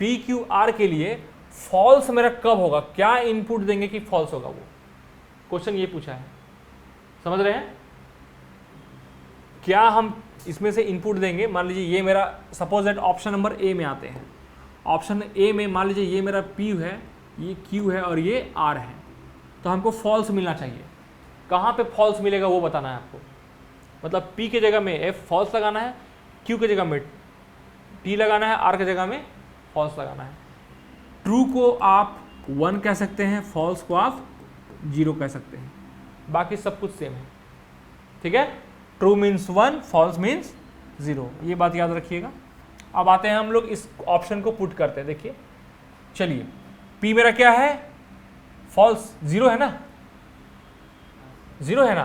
पी क्यू आर के लिए फॉल्स मेरा कब होगा, क्या इनपुट देंगे कि फॉल्स होगा, वो क्वेश्चन ये पूछा है, समझ रहे हैं। क्या हम इसमें से इनपुट देंगे, मान लीजिए ये मेरा, सपोज दैट ऑप्शन नंबर ए में आते हैं, ऑप्शन ए में मान लीजिए ये मेरा पी है, ये क्यू है और ये आर है, तो हमको फॉल्स मिलना चाहिए। कहाँ पे फॉल्स मिलेगा वो बताना है आपको, मतलब पी के जगह में एफ फॉल्स लगाना है, क्यू के जगह में टी लगाना है, आर के जगह में फॉल्स लगाना है। ट्रू को आप 1 कह सकते हैं, फॉल्स को आप 0 कह सकते हैं, बाकी सब कुछ सेम है, ठीक है। ट्रू मीन्स 1, फॉल्स मीन्स 0, ये बात याद रखिएगा। अब आते हैं हम लोग इस ऑप्शन को पुट करते हैं, देखिए चलिए, पी मेरा क्या है, फॉल्स 0 है ना, 0 है ना,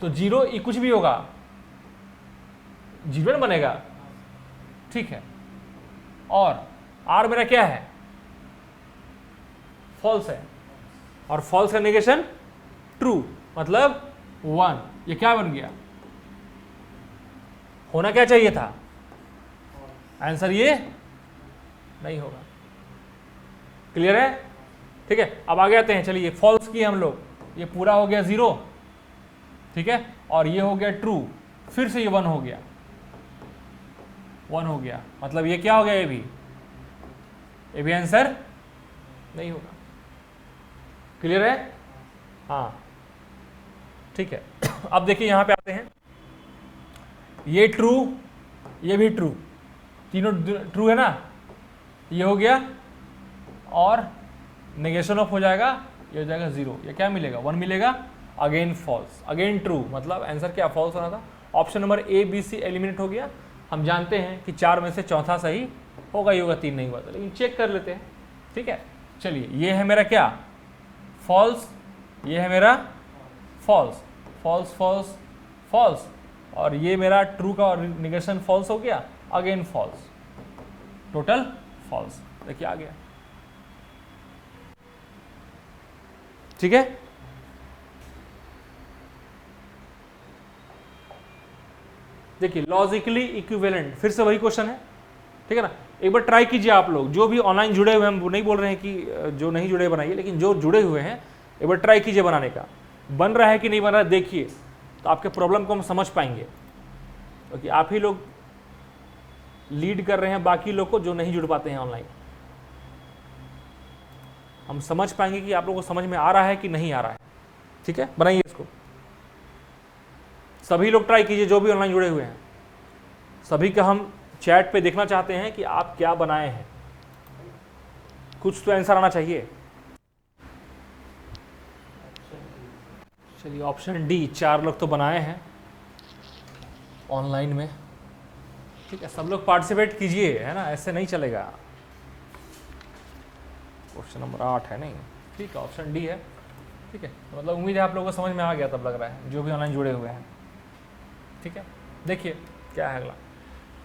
तो 0 कुछ भी होगा 0 बनेगा, ठीक है। और आर मेरा क्या है, फॉल्स है, और फॉल्स का नेगेशन ट्रू, मतलब 1, ये क्या बन गया, होना क्या चाहिए था, आंसर ये नहीं होगा। क्लियर है, ठीक है। अब आगे आते हैं, चलिए फॉल्स किए हम लोग, ये पूरा हो गया 0, ठीक है, और ये हो गया ट्रू, फिर से ये 1 हो गया, 1 हो गया, मतलब ये क्या हो गया, ये भी आंसर नहीं होगा। क्लियर है, हाँ ठीक है। अब देखिए यहां पे आते हैं, ये ट्रू, ये भी ट्रू, तीनों ट्रू है ना, ये हो गया, और नेगेशन ऑफ हो जाएगा, ये हो जाएगा 0, ये क्या मिलेगा, 1 मिलेगा, अगेन फॉल्स, अगेन ट्रू, मतलब आंसर क्या फॉल्स होना था। Option number A B C eliminate हो गया। हम जानते हैं कि 4 में से चौथा सही होगा ही होगा, 3 नहीं हुआ था, लेकिन चेक कर लेते हैं, ठीक है। चलिए ये है मेरा क्या, फॉल्स, ये है मेरा फॉल्स, फॉल्स फॉल्स फॉल्स, और ये मेरा ट्रू का नेगेशन फॉल्स हो गया, अगेन फॉल्स, टोटल फॉल्स, देखिए आ गया, ठीक है। देखिए लॉजिकली इक्विवेलेंट, फिर से वही क्वेश्चन है, ठीक है ना। एक बार ट्राई कीजिए आप लोग, जो भी ऑनलाइन जुड़े हुए हैं, हम नहीं बोल रहे हैं कि जो नहीं जुड़े बनाइए, लेकिन जो जुड़े हुए हैं एक बार ट्राई कीजिए बनाने का, बन रहा है कि नहीं बन रहा है देखिए, तो आपके प्रॉब्लम को हम समझ पाएंगे, क्योंकि आप ही लोग लीड कर रहे हैं बाकी लोग को जो नहीं जुड़ पाते हैं ऑनलाइन। हम समझ पाएंगे कि आप लोगों को समझ में आ रहा है कि नहीं आ रहा है, ठीक है। बनाइए इसको, सभी लोग ट्राई कीजिए, जो भी ऑनलाइन जुड़े हुए हैं, सभी का हम चैट पे देखना चाहते हैं कि आप क्या बनाए हैं, कुछ तो आंसर आना चाहिए। चलिए ऑप्शन डी, 4 लोग तो बनाए हैं ऑनलाइन में, ठीक है। सब लोग पार्टिसिपेट कीजिए, है ना, ऐसे नहीं चलेगा। क्वेश्चन नंबर 8 है नहीं, ठीक है, ऑप्शन डी है, ठीक है। मतलब उम्मीद है आप लोगों को समझ में आ गया तब लग रहा है, जो भी ऑनलाइन जुड़े हुए हैं, ठीक है। देखिए क्या है अगला,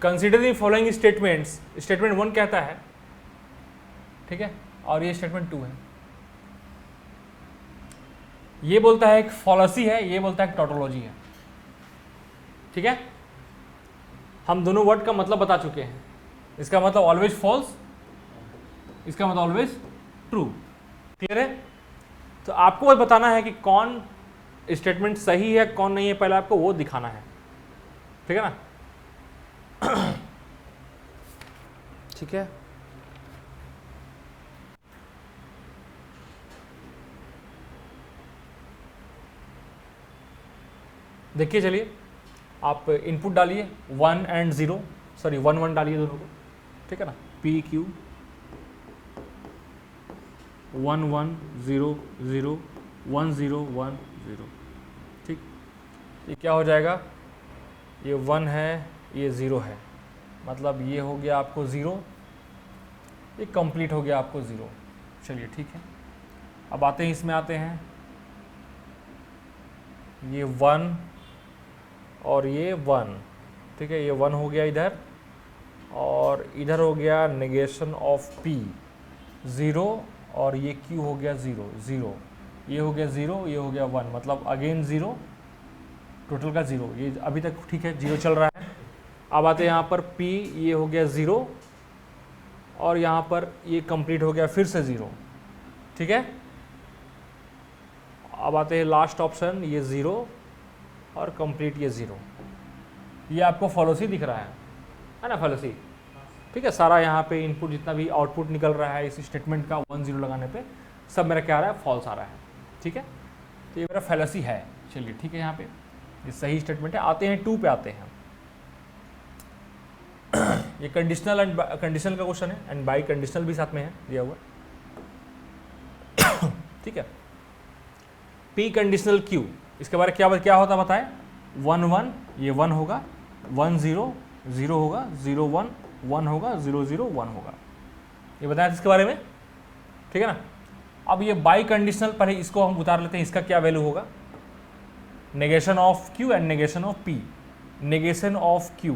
consider the following statements, statement 1 कहता है, ठीक है, और ये स्टेटमेंट 2 है। ये बोलता है एक फॉलसी है, ये बोलता है एक टोटोलॉजी है, ठीक है। हम दोनों वर्ड का मतलब बता चुके हैं, इसका मतलब ऑलवेज फॉल्स, इसका मतलब ऑलवेज ट्रू, क्लियर है। तो आपको बस बताना है कि कौन स्टेटमेंट सही है कौन नहीं है, पहले आपको वो दिखाना है, ठीक है ना। ठीक है, देखिए चलिए आप इनपुट डालिए 1 and 0, सॉरी 1 1 डालिए दोनों को, ठीक है ना, पी क्यू 1 1 0 0 1 0 1 0, ठीक। ये क्या हो जाएगा, ये 1 है, ये 0 है, मतलब ये हो गया आपको 0, ये कंप्लीट हो गया आपको 0। चलिए ठीक है, अब आते हैं इसमें, आते हैं ये 1 और ये 1, ठीक है, ये 1 हो गया इधर, और इधर हो गया नेगेशन ऑफ P 0 और ये Q हो गया 0 0, ये हो गया 0, ये हो गया 1, मतलब अगेन 0, टोटल का 0, ये अभी तक ठीक है 0 चल रहा है। अब आते हैं यहाँ पर P, ये हो गया 0 और यहाँ पर ये कंप्लीट हो गया फिर से 0, ठीक है। अब आते हैं लास्ट ऑप्शन, ये 0 और कंप्लीट ये 0, ये आपको फॉलोसी दिख रहा है ना, फॉलोसी, ठीक है। सारा यहाँ पे इनपुट जितना भी आउटपुट निकल रहा है इस स्टेटमेंट का 1 0 लगाने पे सब मेरा क्या आ रहा है, फॉल्स आ रहा है, ठीक है। तो ये मेरा फैलेसी है, चलिए ठीक है, यहाँ पे ये सही स्टेटमेंट है। आते हैं 2 पे आते हैं। ये कंडीशनल एंड कंडीशनल का क्वेश्चन है, एंड बाई कंडीशनल भी साथ में है दिया हुआ, ठीक है। P कंडीशनल Q, इसके बारे में क्या होता बताएं, 1 1, ये 1 होगा, 1 0 0 होगा, 0 1 1 होगा, 0 0 1 होगा, ये बताया इसके बारे में, ठीक है ना। अब ये बाई कंडीशनल पर है, इसको हम उतार लेते हैं, इसका क्या वैल्यू होगा, negation of Q and negation of P। Negation of Q,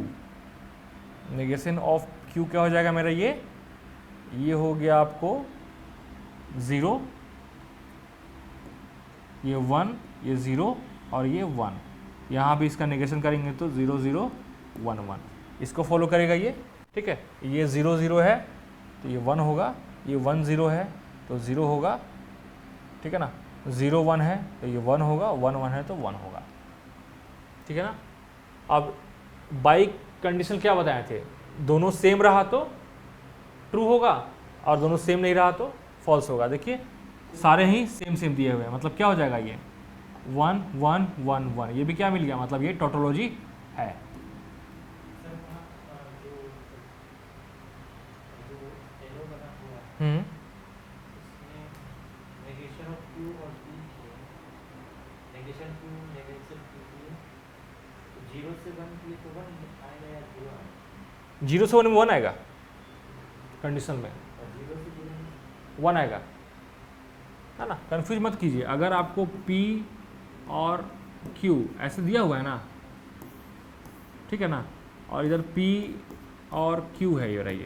negation of Q क्या हो जाएगा मेरा, ये हो गया आपको 0, ये 1, ये 0 और ये 1, यहाँ भी इसका नेगेशन करेंगे तो 0 0 1 1, इसको फॉलो करेगा ये, ठीक है। ये 0 0 है तो ये 1 होगा, ये 1 0 है तो 0 होगा, ठीक है ना। 0 1 है तो ये 1 होगा, 1 1 है तो 1 होगा, ठीक है ना। अब बाई कंडीशन क्या बताए थे, दोनों सेम रहा तो ट्रू होगा और दोनों सेम नहीं रहा तो फॉल्स होगा। देखिए सारे ही सेम सेम दिए हुए हैं, मतलब क्या हो जाएगा, ये 1 1 1 1, ये भी क्या मिल गया, मतलब ये टोटोलॉजी है। जीरो से 1 में 1 आएगा, कंडीशन में 1 आएगा, है ना। कंफ्यूज मत कीजिए, अगर आपको P और Q ऐसे दिया हुआ है ना, ठीक है ना, और इधर P और Q है ये रही,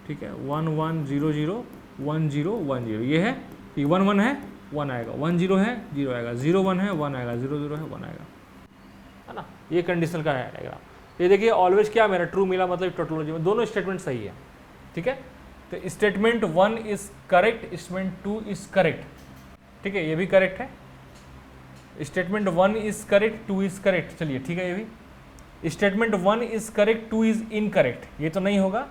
ठीक है, 1 1 0 0 1 0 1 0, ये है P 1 1 है 1 आएगा, 1 0 है 0 आएगा, 0 1 है 1 आएगा, 0 0 है 1 आएगा, है ना। ये कंडीशनल का है डायग्राम। ये देखिए ऑलवेज क्या मेरा ट्रू मिला, मतलब टोटोलॉजी में दोनों स्टेटमेंट सही है, ठीक है। तो statement 1 is correct, statement 2 is correct, ठीक है, ये भी करेक्ट है। Statement 1 is correct, 2 is correct, चलिए ठीक है, ये भी। Statement 1 is correct, 2 is incorrect, ये तो नहीं होगा।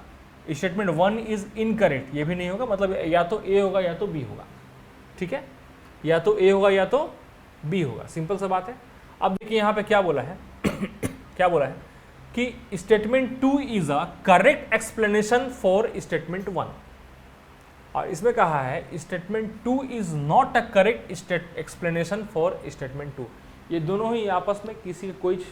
स्टेटमेंट 1 इज इनकरेक्ट, ये भी नहीं होगा, मतलब या तो ए होगा या तो बी होगा, ठीक है, या तो ए होगा या तो बी होगा, सिंपल सा बात है। अब देखिए यहाँ पे क्या बोला है क्या बोला है कि statement 2 is a correct explanation for statement 1, और इसमें कहा है statement 2 is not a correct explanation for statement 2। ये दोनों ही आपस में किसी का कोई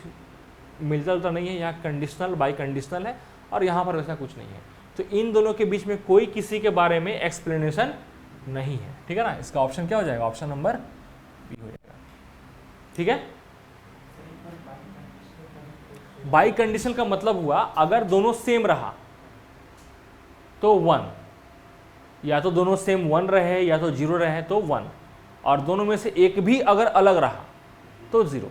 मिलता जुलता नहीं है, यहाँ कंडीशनल बाई कंडीशनल है और यहाँ पर वैसा कुछ नहीं है, तो इन दोनों के बीच में कोई किसी के बारे में एक्सप्लेनेशन नहीं है, ठीक है ना। इसका ऑप्शन क्या हो जाएगा, ऑप्शन नंबर बी हो जाएगा, ठीक है। बाई कंडीशन का मतलब हुआ अगर दोनों सेम रहा तो 1, या तो दोनों सेम 1 रहे या तो 0 रहे तो 1, और दोनों में से एक भी अगर अलग रहा तो 0।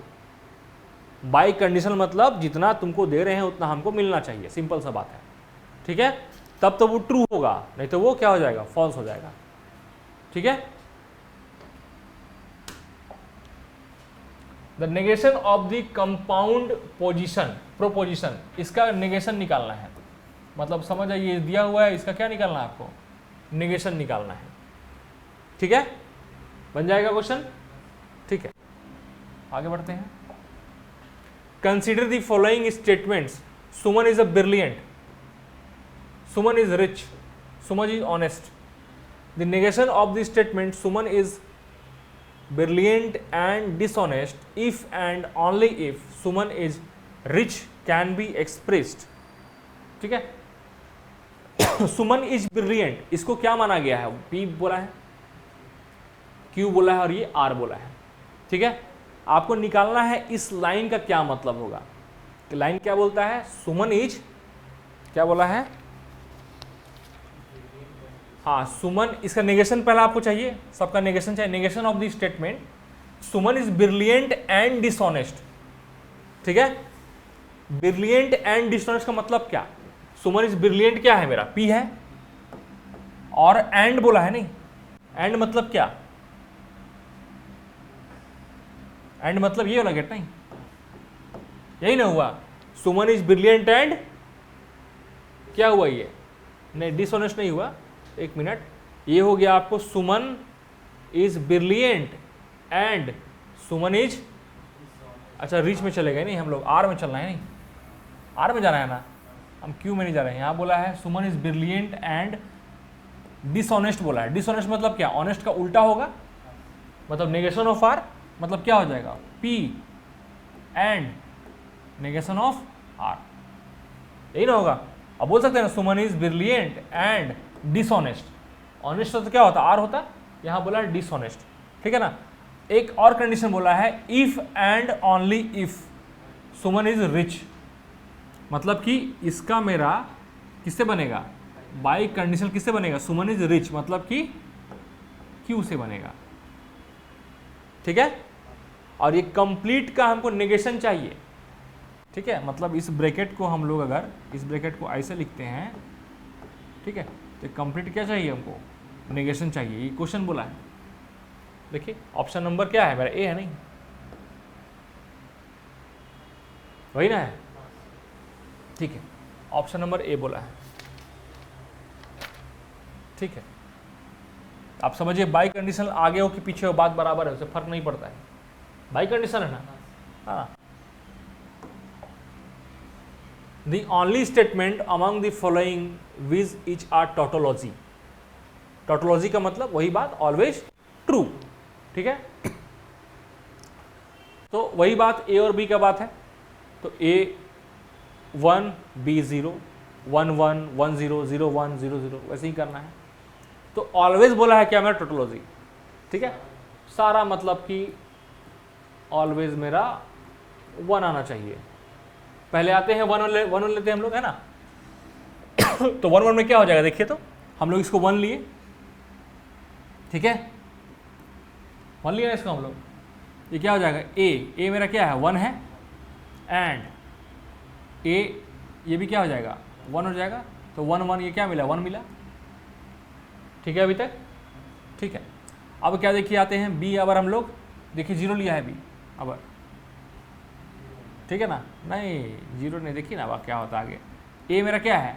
बाई कंडीशन मतलब जितना तुमको दे रहे हैं उतना हमको मिलना चाहिए, सिंपल सा बात है, ठीक है। तब तो वो ट्रू होगा, नहीं तो वो क्या हो जाएगा, फॉल्स हो जाएगा, ठीक है। The negation of the compound position proposition, इसका नेगेशन निकालना है, मतलब समझ आइए ये दिया हुआ है, इसका क्या निकालना है आपको, नेगेशन निकालना है, ठीक है। बन जाएगा क्वेश्चन, ठीक है। आगे बढ़ते हैं। Consider the following statements, Suman is a brilliant, Suman is rich, Suman is honest. The negation of the statement Suman is brilliant and dishonest if and only if Suman is rich can be expressed, ठीक है। सुमन is brilliant, इसको क्या माना गया है, P बोला है, Q बोला है और ये R बोला है, ठीक है। आपको निकालना है इस लाइन का क्या मतलब होगा। लाइन क्या बोलता है, सुमन इज क्या बोला है? हाँ सुमन, इसका नेगेशन पहला आपको चाहिए, सबका नेगेशन चाहिए। Negation of the statement Suman is brilliant and dishonest. ठीक है, ब्रिलियंट एंड डिसऑनेस्ट का मतलब क्या? सुमन इज ब्रिलियंट क्या है मेरा? पी है, और एंड बोला है नहीं, एंड मतलब क्या? एंड मतलब ये वाला गेट नहीं, यही ना हुआ? सुमन इज ब्रिलियंट एंड क्या हुआ? ये नहीं, डिसऑनेस्ट नहीं हुआ, एक मिनट, ये हो गया आपको Suman is brilliant and Suman is, अच्छा रिच में चलेगा नहीं, हम लोग आर में चलना है, नहीं आर में जाना है ना, हम क्यू में नहीं जा रहे हैं। यहाँ बोला है सुमन इज ब्रिलियंट एंड डिसऑनेस्ट बोला है। डिसऑनेस्ट मतलब क्या? ऑनेस्ट का उल्टा होगा, मतलब नेगेशन ऑफ आर, मतलब क्या हो जाएगा? P and negation of R, यही ना होगा? अब बोल सकते हैं ना Suman is brilliant and dishonest. Honest तो क्या होता? आर होता, यहाँ बोला है डिसऑनेस्ट। ठीक है ना। एक और कंडीशन बोला है, if and only if Suman is rich, मतलब कि इसका मेरा किससे बनेगा? बाई कंडीशन किससे बनेगा? सुमन इज रिच, मतलब कि क्यू से बनेगा। ठीक है, और ये कंप्लीट का हमको नेगेशन चाहिए। ठीक है, मतलब इस ब्रैकेट को हम लोग अगर इस ब्रैकेट को ऐसे लिखते हैं, ठीक है, तो कंप्लीट क्या चाहिए हमको? नेगेशन चाहिए। ये क्वेश्चन बोला है, देखिए ऑप्शन नंबर क्या है मेरा? ए है नहीं, वही ना है? ठीक है, ऑप्शन नंबर ए बोला है। ठीक है, आप समझिए बाई कंडीशन आगे हो कि पीछे हो, बात बराबर है, उससे फर्क नहीं पड़ता है, बाई कंडीशन है ना। हाँ, The only statement among the following which is a tautology. tautology का मतलब वही बात, always true। ठीक है, तो वही बात A और B का बात है, तो A 1 B 0 1 1 1 0 0 1 0 0 वैसे ही करना है। तो ऑलवेज बोला है क्या मेरा? टोटोलॉजी। ठीक है, सारा मतलब कि ऑलवेज मेरा 1 आना चाहिए। पहले आते हैं 1 लेते हैं हम लोग, है ना। तो 1 1 में क्या हो जाएगा? देखिए तो हम लोग इसको 1 लिए, ठीक है, 1 लिया इसको हम लोग, ये क्या हो जाएगा? ए मेरा क्या है? 1 है, एंड ए ये भी क्या हो जाएगा? 1 हो जाएगा। तो 1 1 ये क्या मिला? 1 मिला। ठीक है अभी तक? ठीक है, अब क्या देखिए आते हैं बी। अब हम लोग देखिए 0 लिया है बी, अब ठीक है ना, नहीं 0 नहीं, देखिए ना अब क्या होता है आगे। ए मेरा क्या है?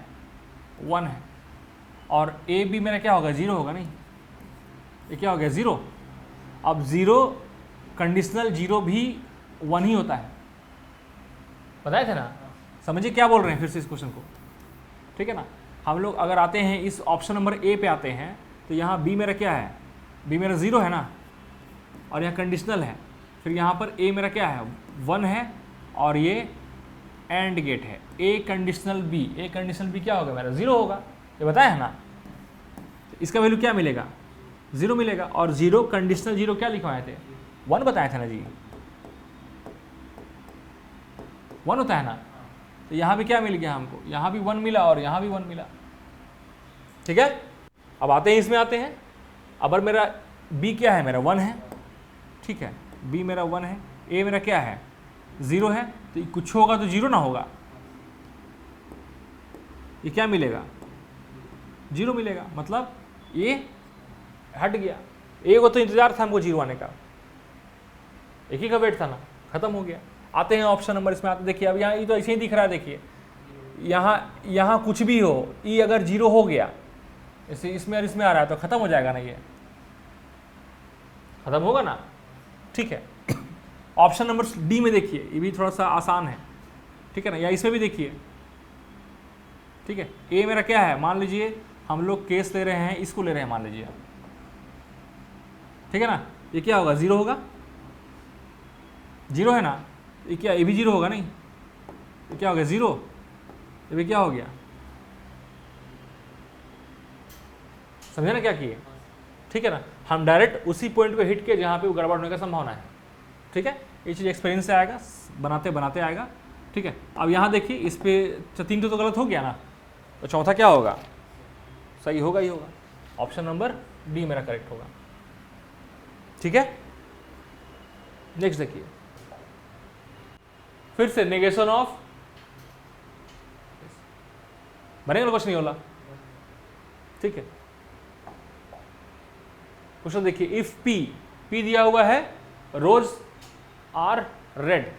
1 है, और ए बी मेरा क्या होगा? 0 होगा, नहीं ये क्या हो गया? 0। अब 0 कंडीशनल 0 भी 1 ही होता है, बताए थे ना। समझिए क्या बोल रहे हैं फिर से इस क्वेश्चन को। ठीक है ना, हम लोग अगर आते हैं इस ऑप्शन नंबर ए पे आते हैं, तो यहाँ बी मेरा क्या है? बी मेरा 0 है ना, और यहाँ कंडीशनल है। फिर यहाँ पर ए मेरा क्या है? 1 है, और ये एंड गेट है। ए कंडीशनल बी, ए कंडीशनल बी क्या होगा मेरा? 0 होगा, ये बताया है ना। तो इसका वैल्यू क्या मिलेगा? 0 मिलेगा। और 0 कंडीशनल 0 क्या लिखवाए थे? 1 बताए थे ना जी, 1 होता है ना। तो यहाँ भी क्या मिल गया हमको? यहाँ भी 1 मिला, और यहाँ भी 1 मिला। ठीक है, अब आते हैं इसमें आते हैं। अब मेरा बी क्या है? मेरा 1 है, ठीक है, बी मेरा 1 है। ए मेरा क्या है? 0 है, तो कुछ होगा तो 0 ना होगा, ये क्या मिलेगा? 0 मिलेगा। मतलब ये हट गया, ए को तो इंतजार था हमको 0 आने का, एक ही का वेट था ना, खत्म हो गया। आते हैं ऑप्शन नंबर, इसमें आते देखिए, अब यहाँ ये तो ऐसे ही दिख रहा है, देखिए यहाँ कुछ भी हो, ई अगर 0 हो गया, जैसे इसमें और इसमें आ रहा है, तो खत्म हो जाएगा ना, ये खत्म होगा ना। ठीक है, ऑप्शन नंबर डी में देखिए, ये भी थोड़ा सा आसान है, ठीक है ना, या इसमें भी देखिए। ठीक है, ए मेरा क्या है? मान लीजिए हम लोग केस ले रहे हैं, इसको ले रहे हैं मान लीजिए, ठीक है ना, ये क्या होगा? 0 होगा, 0 है ना, ये क्या? ये भी 0 होगा, नहीं ये क्या हो गया? 0, ये भी क्या हो गया? समझे ना क्या किए? ठीक है ना, हम डायरेक्ट उसी पॉइंट पे हिट किए जहाँ पे वो गड़बड़ होने का संभावना है। ठीक है, ये चीज़ एक्सपीरियंस से आएगा, बनाते बनाते आएगा। ठीक है, अब यहाँ देखिए, इस पे 3 तो गलत हो गया ना, तो चौथा क्या होगा, सही होगा ही होगा, ऑप्शन नंबर डी मेरा करेक्ट होगा। ठीक है, नेक्स्ट देखिए, फिर से नेगेशन ऑफ, बनेगा क्वेश्चन नहीं होला। ठीक है, क्वेश्चन देखिए, इफ पी दिया हुआ है रोज आर रेड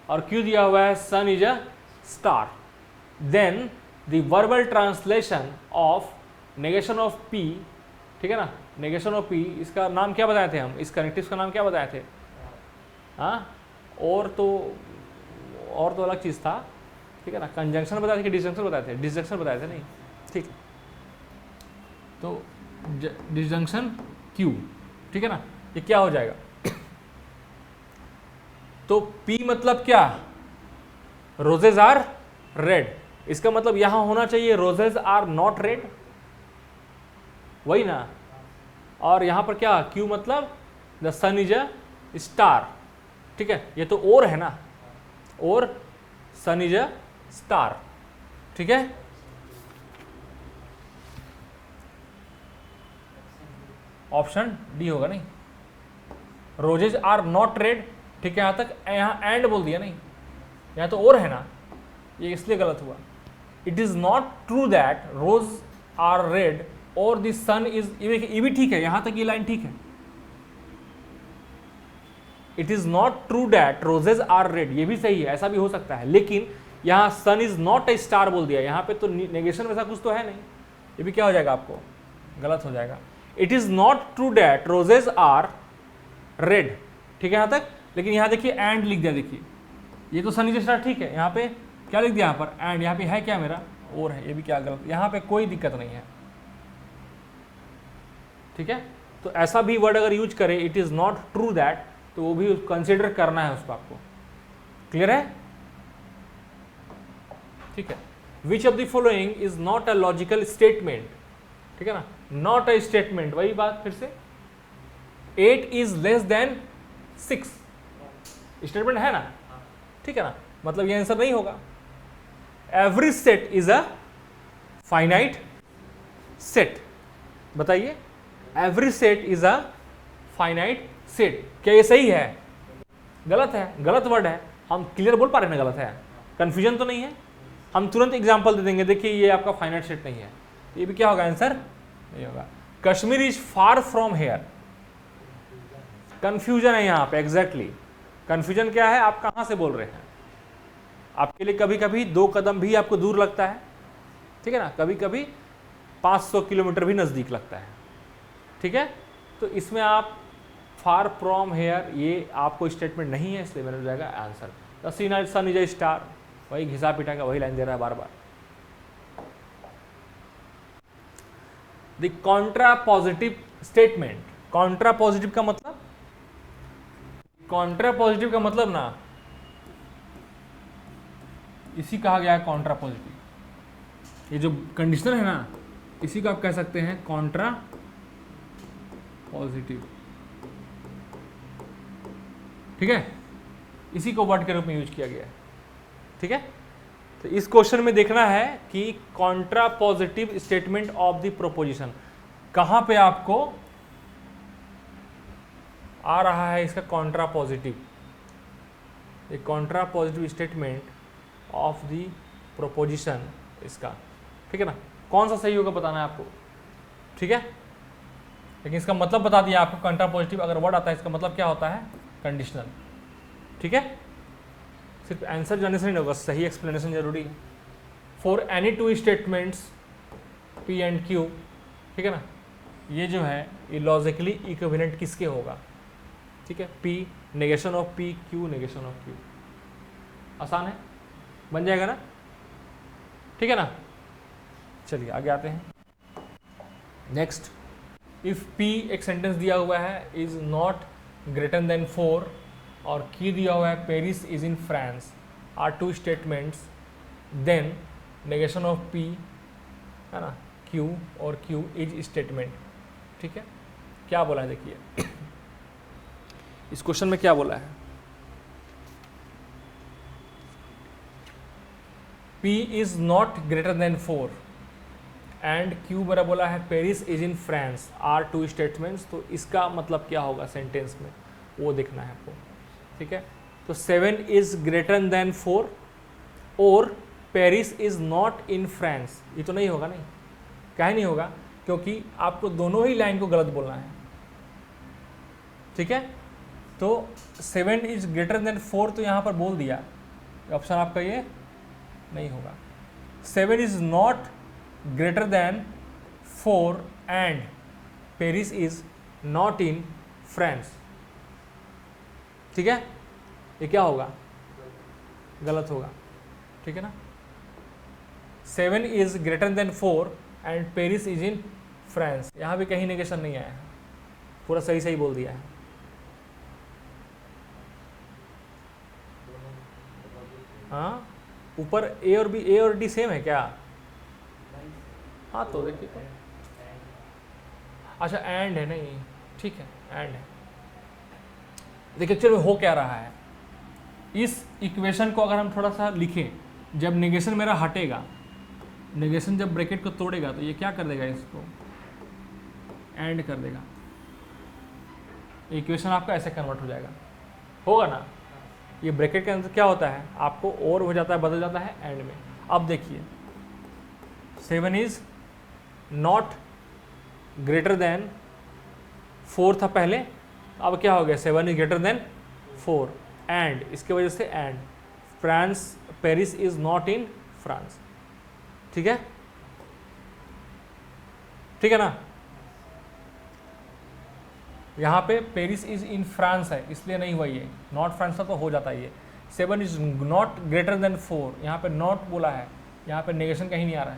और क्यू दिया हुआ है sun is a star, then the verbal translation of negation of P, ठीक है ना, नेगेशन ऑफ पी, इसका नाम क्या बताए थे हम, इस कनेक्टिव का नाम क्या बताए थे, हाँ, और तो अलग चीज़ था, ठीक है ना, कंजंक्शन बताए थे कि डिसजंक्शन बताए थे, डिसजंक्शन बताए थे नहीं, ठीक है, तो डिसजंक्शन क्यू, ठीक है ना, ये क्या हो जाएगा, तो P मतलब क्या, रोजेज आर रेड, इसका मतलब यहां होना चाहिए रोजेज आर नॉट रेड, वही ना, और यहां पर क्या Q मतलब the sun is a star, ठीक है, ये तो और है ना, और सन इज अ स्टार, ठीक है, ऑप्शन डी होगा नहीं, रोजेज आर नॉट रेड, ठीक है, यहां तक, यहां एंड बोल दिया नहीं, यहां तो और है ना, ये इसलिए गलत हुआ। It is not true that rose are red और द सन इज, ये भी ठीक है, यहां तक ये लाइन ठीक है, it is not true that roses are red, ये भी सही है, ऐसा भी हो सकता है, लेकिन यहां सन इज नॉट ए स्टार बोल दिया, यहां पे तो नेगेशन वैसा कुछ तो है नहीं, ये भी क्या हो जाएगा आपको, गलत हो जाएगा। It is not true that roses are red, ठीक है यहां तक, लेकिन यहां देखिए एंड लिख दिया, देखिए ये तो सन इज स्टार ठीक है, यहां पे क्या लिख दिया, यहां पर एंड, यहां पे है क्या मेरा और है, ये भी क्या गलत, यहां पे कोई दिक्कत नहीं है, ठीक है, तो ऐसा भी वर्ड अगर यूज करें, it is not true that, तो वो भी कंसिडर करना है उसको, आपको क्लियर है, ठीक है। Which of the following is not a logical statement, ठीक है ना, नॉट अ स्टेटमेंट, वही बात फिर से, 8 इज लेस देन 6 स्टेटमेंट है ना, ठीक है ना, मतलब ये आंसर नहीं होगा। Every set is a finite set, बताइए, every set is a finite set, क्या ये सही है, गलत है, गलत वर्ड है, हम क्लियर बोल पा रहे हैं ना, गलत है, कंफ्यूजन तो नहीं है, हम तुरंत एग्जांपल दे देंगे, देखिए ये आपका फाइनाइट सेट नहीं है, ये भी क्या होगा आंसर, नहीं होगा। Kashmir is far from here, confusion है यहाँ पे, एग्जैक्टली कंफ्यूजन क्या है, आप कहाँ से बोल रहे हैं, आपके लिए कभी कभी 2 कदम भी आपको दूर लगता है, ठीक है ना, कभी कभी 500 किलोमीटर भी नज़दीक लगता है, ठीक है, तो इसमें आप फार फ्रॉम हेयर, ये आपको स्टेटमेंट नहीं है, इसलिए मेरा हो जाएगा answer. The sun is a star, वही घिसा पिटा का वही लाइन दे रहा है बार बार। The contrapositive statement, contrapositive का मतलब, कॉन्ट्रा पॉजिटिव का मतलब ना, इसी कहा गया है कॉन्ट्रा पॉजिटिव, ये जो कंडीशनर है ना, इसी को आप कह सकते हैं कॉन्ट्रा पॉजिटिव, ठीक है, इसी को वर्ड के रूप में यूज किया गया है, ठीक है। तो इस क्वेश्चन में देखना है कि Contra positive statement of the proposition कहां पे आपको आ रहा है, इसका कॉन्ट्रा पॉजिटिव, एक Contra positive statement of the proposition इसका, ठीक है ना, कौन सा सही होगा बताना है आपको, ठीक है, लेकिन इसका मतलब बता दिया आपको, कॉन्ट्रा पॉजिटिव अगर वर्ड आता है इसका मतलब क्या होता है, कंडीशनल, ठीक है, सिर्फ आंसर जानने से नहीं होगा, सही एक्सप्लेनेशन जरूरी है। For any 2 statements P and Q, ठीक है ना, ये जो है ये लॉजिकली इक्विवेलेंट किसके होगा, ठीक है, P negation of P, Q negation of Q, आसान है, बन जाएगा ना, ठीक है ना। चलिए आगे आते हैं, नेक्स्ट, इफ P एक सेंटेंस दिया हुआ है, इज नॉट ग्रेटर देन 4 और Q दिया हुआ है Paris is in France, are 2 statements, then negation of P है ना, Q और Q इज स्टेटमेंट, ठीक है, क्या बोला है देखिए इस क्वेश्चन में क्या बोला है, P is not greater than 4, and Q मेरा बोला है Paris is in France, are two statements, तो इसका मतलब क्या होगा सेंटेंस में वो देखना है आपको, ठीक है। तो 7 इज ग्रेटर देन 4 और Paris is not in France, ये तो नहीं होगा, नहीं क्या नहीं होगा, क्योंकि आपको दोनों ही लाइन को गलत बोलना है, ठीक है। तो 7 इज ग्रेटर देन 4 तो यहाँ पर बोल दिया, ऑप्शन आपका ये नहीं होगा। 7 is not greater than 4 and Paris is not in France, ठीक है। ये क्या होगा, गलत होगा, ठीक है ना। 7 is greater than 4 and Paris is in France, यहाँ भी कहीं नेगेशन नहीं आया है, पूरा सही सही बोल दिया है। हाँ, ऊपर ए और डी सेम है क्या? हाँ तो देखिए तो, अच्छा एंड है, नहीं ठीक है एंड है। देखिए एक्चुअली हो क्या रहा है, इस इक्वेशन को अगर हम थोड़ा सा लिखें, जब नेगेशन मेरा हटेगा, नेगेशन जब ब्रैकेट को तोड़ेगा तो ये क्या कर देगा, इसको एंड कर देगा, इक्वेशन आपका ऐसे कन्वर्ट हो जाएगा, होगा ना। ये ब्रैकेट के अंदर क्या होता है, आपको और हो जाता है, बदल जाता है एंड में। अब देखिए 7 इज नॉट ग्रेटर देन 4 था पहले, अब क्या हो गया 7 इज ग्रेटर देन 4 एंड इसके वजह से and France Paris is not in France, ठीक है, ठीक है ना। यहाँ पे पेरिस इज इन फ्रांस है इसलिए नहीं हुआ, ये नॉट फ्रांस था तो हो जाता है ये। 7 इज नॉट ग्रेटर देन 4, यहाँ पे नॉट बोला है, यहाँ पे नेगेशन कहीं नहीं आ रहा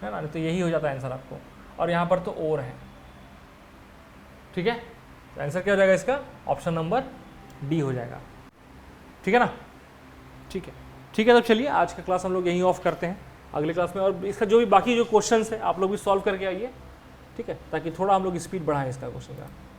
है ना, तो यही हो जाता है आंसर आपको, और यहाँ पर तो और है, ठीक है। तो आंसर क्या हो जाएगा इसका, ऑप्शन नंबर डी हो जाएगा, ठीक है ना। ठीक है, ठीक है, तो चलिए आज का क्लास हम लोग यहीं ऑफ करते हैं, अगले क्लास में और इसका जो भी बाकी जो क्वेश्चन है आप लोग भी सॉल्व करके आइए, ठीक है, ताकि थोड़ा हम लोग स्पीड बढ़ाएं इसका क्वेश्चन का।